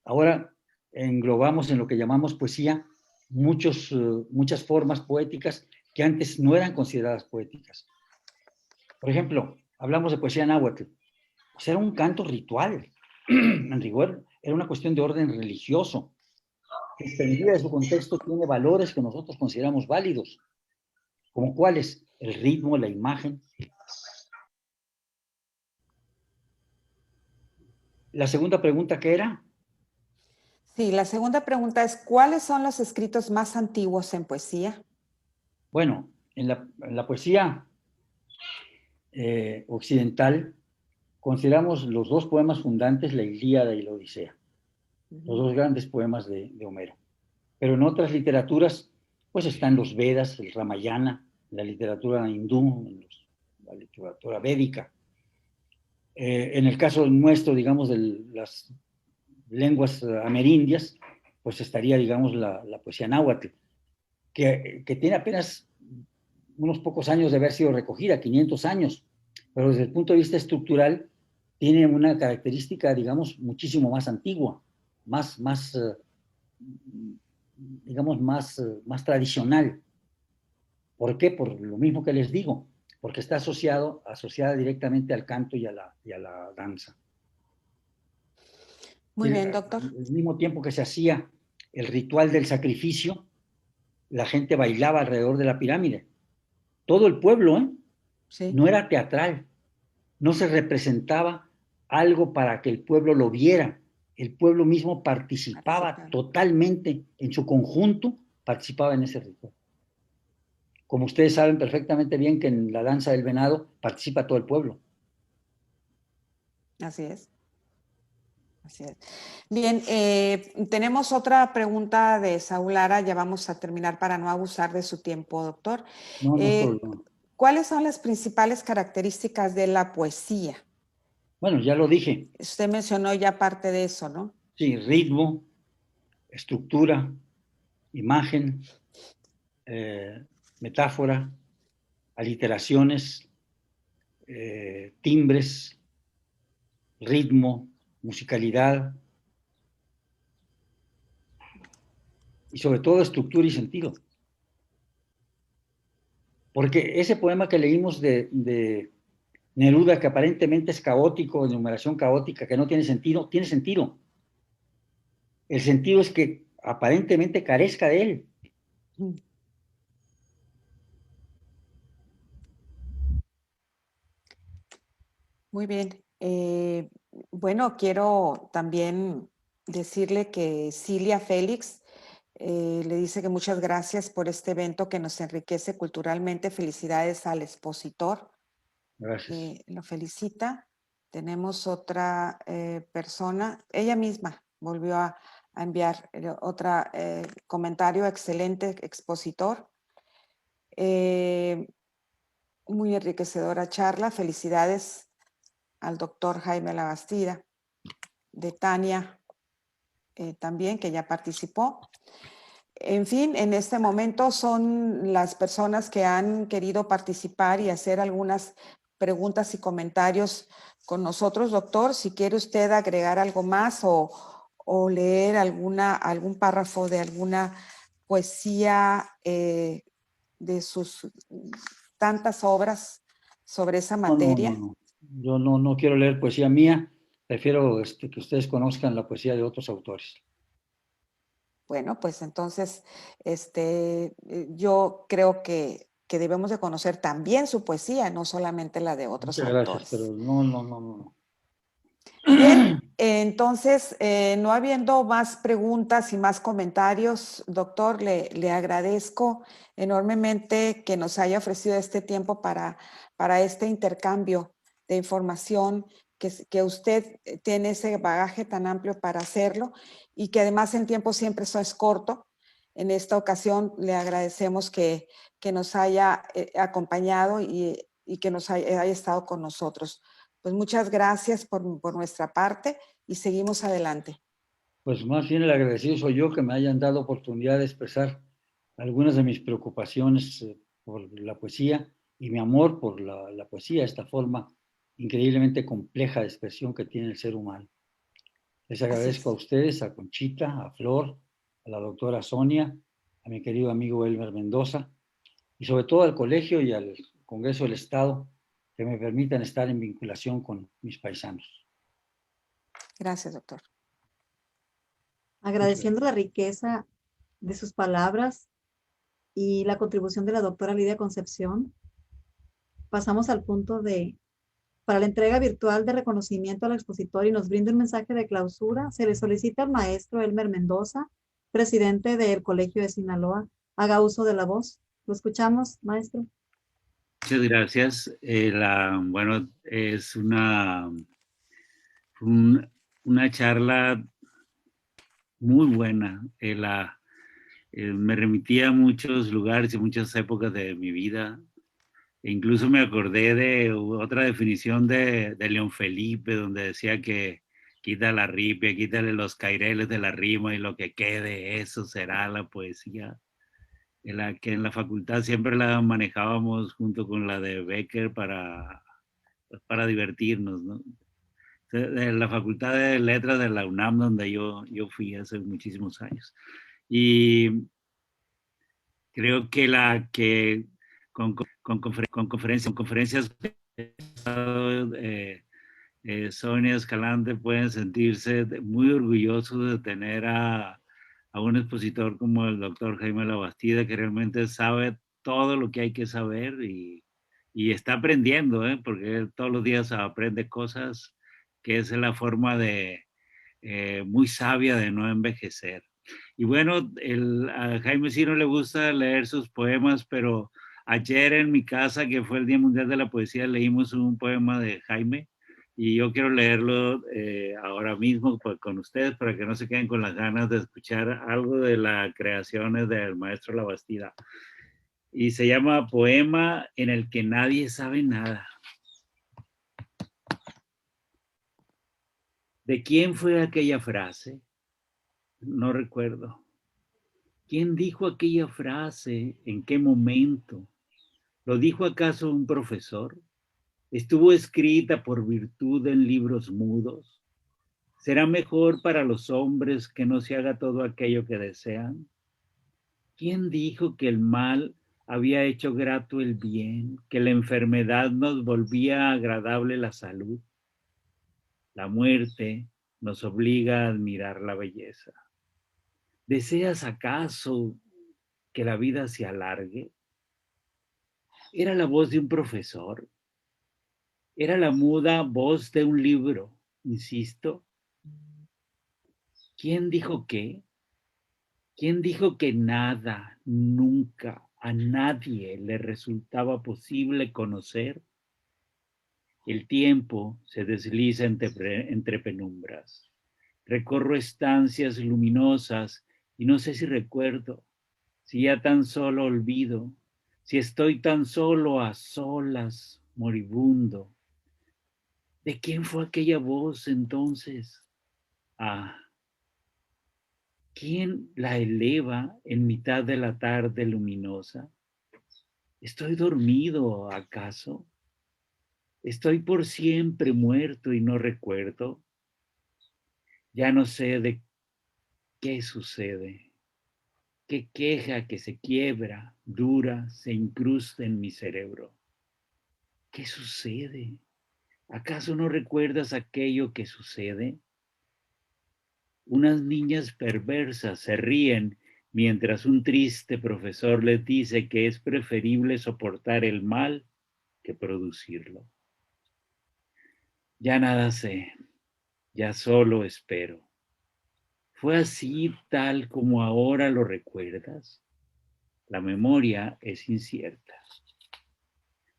Speaker 1: Ahora englobamos en lo que llamamos poesía muchas formas poéticas que antes no eran consideradas poéticas. Por ejemplo, hablamos de poesía náhuatl. Pues era un canto ritual. En rigor, era una cuestión de orden religioso, que extendida de su contexto tiene valores que nosotros consideramos válidos. ¿Como cuáles? El ritmo, la imagen. La segunda pregunta, ¿qué era?
Speaker 4: Sí, la segunda pregunta es, ¿cuáles son los escritos más antiguos en poesía?
Speaker 1: Bueno, en la poesía occidental consideramos los dos poemas fundantes, la Ilíada y la Odisea, los dos grandes poemas de Homero. Pero en otras literaturas, pues están los Vedas, el Ramayana, la literatura hindú, la literatura védica. En el caso nuestro, digamos, de las lenguas amerindias, pues estaría, digamos, la poesía náhuatl, que tiene apenas unos pocos años de haber sido recogida, 500 años, pero desde el punto de vista estructural tiene una característica, digamos, muchísimo más antigua, más tradicional. ¿Por qué? Por lo mismo que les digo, porque está asociada directamente al canto y a la danza.
Speaker 4: Muy bien, doctor.
Speaker 1: Al mismo tiempo que se hacía el ritual del sacrificio, la gente bailaba alrededor de la pirámide. Todo el pueblo, ¿eh?
Speaker 4: Sí.
Speaker 1: No era teatral, no se representaba algo para que el pueblo lo viera. El pueblo mismo participaba totalmente, en su conjunto, participaba en ese ritual. Como ustedes saben perfectamente bien que en la danza del venado participa todo el pueblo.
Speaker 4: Así es. Así es. Bien, tenemos otra pregunta de Saúl Lara, ya vamos a terminar para no abusar de su tiempo, doctor.
Speaker 1: No hay problema.
Speaker 4: ¿Cuáles son las principales características de la poesía?
Speaker 1: Bueno, ya lo dije.
Speaker 4: Usted mencionó ya parte de eso, ¿no?
Speaker 1: Sí, ritmo, estructura, imagen, metáfora, aliteraciones, timbres, ritmo, musicalidad y sobre todo estructura y sentido. Porque ese poema que leímos de Neruda, que aparentemente es caótico, de numeración caótica, que no tiene sentido, tiene sentido. el sentido es que aparentemente carezca de él.
Speaker 4: Muy bien. Bueno, quiero también decirle que Cilia Félix le dice que muchas gracias por este evento que nos enriquece culturalmente. Felicidades al expositor.
Speaker 1: Gracias.
Speaker 4: Lo felicita. Tenemos otra persona, ella misma volvió a enviar otro comentario. Excelente expositor. Muy enriquecedora charla. Felicidades al doctor Jaime Labastida. De Tania también, que ya participó. En fin, en este momento son las personas que han querido participar y hacer algunas preguntas y comentarios con nosotros. Doctor, si quiere usted agregar algo más o leer algún párrafo de alguna poesía de sus tantas obras sobre esa materia.
Speaker 1: No. Yo no quiero leer poesía mía, prefiero que ustedes conozcan la poesía de otros autores.
Speaker 4: Bueno, pues entonces, yo creo que debemos de conocer también su poesía, no solamente la de otros
Speaker 1: Muchas gracias,
Speaker 4: autores.
Speaker 1: pero no.
Speaker 4: Bien, entonces, no habiendo más preguntas y más comentarios, doctor, le agradezco enormemente que nos haya ofrecido este tiempo para este intercambio de información, que usted tiene ese bagaje tan amplio para hacerlo y que además el tiempo siempre eso es corto. En esta ocasión le agradecemos que nos haya acompañado y que nos haya estado con nosotros. Pues muchas gracias por nuestra parte y seguimos adelante.
Speaker 1: Pues más bien el agradecido soy yo que me hayan dado oportunidad de expresar algunas de mis preocupaciones por la poesía y mi amor por la poesía, esta forma increíblemente compleja de expresión que tiene el ser humano. Les agradezco a ustedes, a Conchita, a Flor, a la doctora Sonia, a mi querido amigo Elmer Mendoza y sobre todo al colegio y al Congreso del Estado que me permitan estar en vinculación con mis paisanos.
Speaker 4: Gracias, doctor.
Speaker 2: Agradeciendo la riqueza de sus palabras y la contribución de la doctora Lidia Concepción, pasamos al punto para la entrega virtual de reconocimiento al expositor y nos brinda un mensaje de clausura. Se le solicita al maestro Elmer Mendoza, presidente del Colegio de Sinaloa, haga uso de la voz. Lo escuchamos, maestro.
Speaker 5: Muchas gracias. Bueno, es una charla muy buena. Me remitía a muchos lugares y muchas épocas de mi vida. E incluso me acordé de otra definición de León Felipe, donde decía que quita la ripia, quítale los caireles de la rima y lo que quede, eso será la poesía. Que en la facultad siempre la manejábamos junto con la de Becker para divertirnos, ¿no? De la Facultad de Letras de la UNAM, donde yo fui hace muchísimos años. Y creo que con conferencias Sonia Escalante pueden sentirse muy orgullosos de tener a un expositor como el doctor Jaime Labastida, que realmente sabe todo lo que hay que saber y está aprendiendo, porque todos los días aprende cosas, que es la forma muy sabia de no envejecer. Y bueno, a Jaime sí no le gusta leer sus poemas, pero ayer en mi casa, que fue el Día Mundial de la Poesía, leímos un poema de Jaime y yo quiero leerlo ahora mismo con ustedes para que no se queden con las ganas de escuchar algo de las creaciones del maestro Labastida. Y se llama Poema en el que nadie sabe nada. ¿De quién fue aquella frase? No recuerdo. ¿Quién dijo aquella frase? ¿En qué momento? ¿Lo dijo acaso un profesor? ¿Estuvo escrita por virtud en libros mudos? ¿Será mejor para los hombres que no se haga todo aquello que desean? ¿Quién dijo que el mal había hecho grato el bien, que la enfermedad nos volvía agradable la salud? La muerte nos obliga a admirar la belleza. ¿Deseas acaso que la vida se alargue? Era la voz de un profesor. Era la muda voz de un libro, insisto. ¿Quién dijo qué? ¿Quién dijo que nada, nunca, a nadie le resultaba posible conocer? El tiempo se desliza entre penumbras. Recorro estancias luminosas y no sé si recuerdo, si ya tan solo olvido, si estoy tan solo a solas, moribundo. ¿De quién fue aquella voz entonces? Ah, ¿quién la eleva en mitad de la tarde luminosa? ¿Estoy dormido acaso? ¿Estoy por siempre muerto y no recuerdo? Ya no sé de qué sucede. Qué queja que se quiebra, dura, se incrusta en mi cerebro. ¿Qué sucede? ¿Acaso no recuerdas aquello que sucede? Unas niñas perversas se ríen mientras un triste profesor les dice que es preferible soportar el mal que producirlo. Ya nada sé, ya solo espero. ¿Fue así tal como ahora lo recuerdas? La memoria es incierta.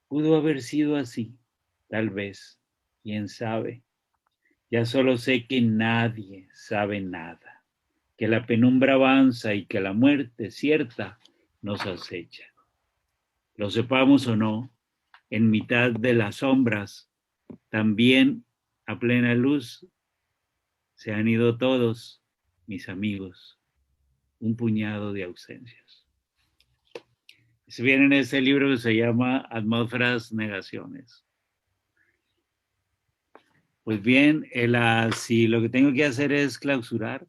Speaker 5: Pudo haber sido así, tal vez, quién sabe. Ya solo sé que nadie sabe nada, que la penumbra avanza y que la muerte cierta nos acecha. Lo sepamos o no, en mitad de las sombras, también a plena luz, se han ido todos mis amigos, un puñado de ausencias. Se viene en ese libro que se llama Atmósferas Negaciones. Pues bien, si lo que tengo que hacer es clausurar,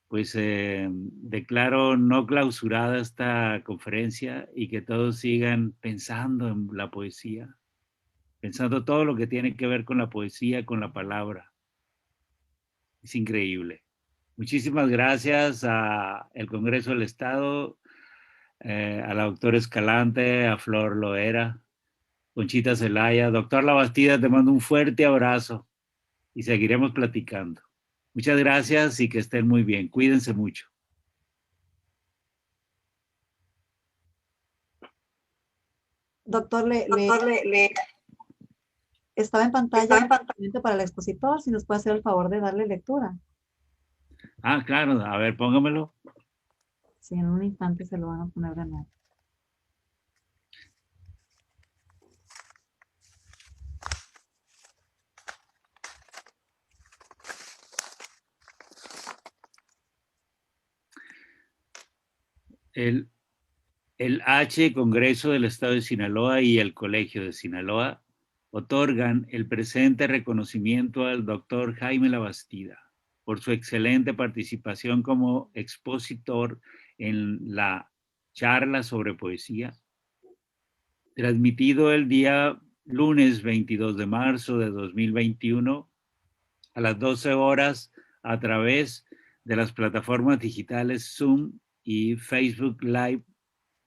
Speaker 5: pues declaro no clausurada esta conferencia y que todos sigan pensando en la poesía, pensando todo lo que tiene que ver con la poesía, con la palabra. Es increíble. Muchísimas gracias al Congreso del Estado, a la doctora Escalante, a Flor Loera, Conchita Zelaya. Doctor Labastida, te mando un fuerte abrazo y seguiremos platicando. Muchas gracias y que estén muy bien. Cuídense mucho.
Speaker 2: Doctor, estaba en pantalla para el expositor, si nos puede hacer el favor de darle lectura.
Speaker 5: Ah, claro, a ver, póngamelo.
Speaker 2: Sí, en un instante se lo van a poner de nuevo.
Speaker 5: El H, Congreso del Estado de Sinaloa y el Colegio de Sinaloa otorgan el presente reconocimiento al doctor Jaime Labastida por su excelente participación como expositor en la charla sobre poesía, transmitido el día lunes 22 de marzo de 2021 a las 12 horas a través de las plataformas digitales Zoom y Facebook Live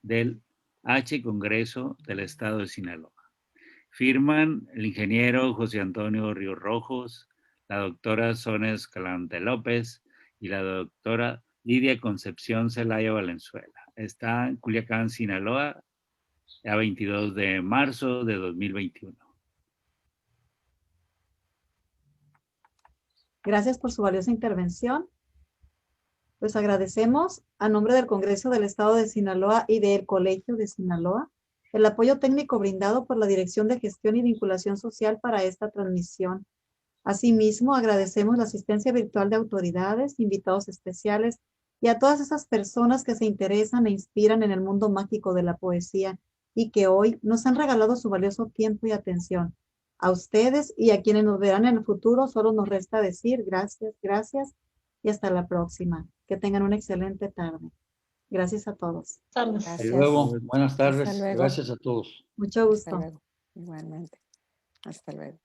Speaker 5: del H Congreso del Estado de Sinaloa. Firman el ingeniero José Antonio Ríos Rojos, la doctora Sonia Escalante López y la doctora Lidia Concepción Zelaya Valenzuela. Está en Culiacán, Sinaloa, a 22 de marzo de 2021.
Speaker 2: Gracias por su valiosa intervención. Pues agradecemos a nombre del Congreso del Estado de Sinaloa y del Colegio de Sinaloa el apoyo técnico brindado por la Dirección de Gestión y Vinculación Social para esta transmisión. Asimismo, agradecemos la asistencia virtual de autoridades, invitados especiales y a todas esas personas que se interesan e inspiran en el mundo mágico de la poesía y que hoy nos han regalado su valioso tiempo y atención. A ustedes y a quienes nos verán en el futuro, solo nos resta decir gracias, gracias y hasta la próxima. Que tengan una excelente tarde. Gracias a todos.
Speaker 3: Tardes.
Speaker 1: Hasta luego. Buenas tardes.
Speaker 4: Hasta luego.
Speaker 1: Gracias a todos.
Speaker 2: Mucho
Speaker 4: Hasta
Speaker 2: gusto.
Speaker 4: luego. Igualmente. Hasta luego.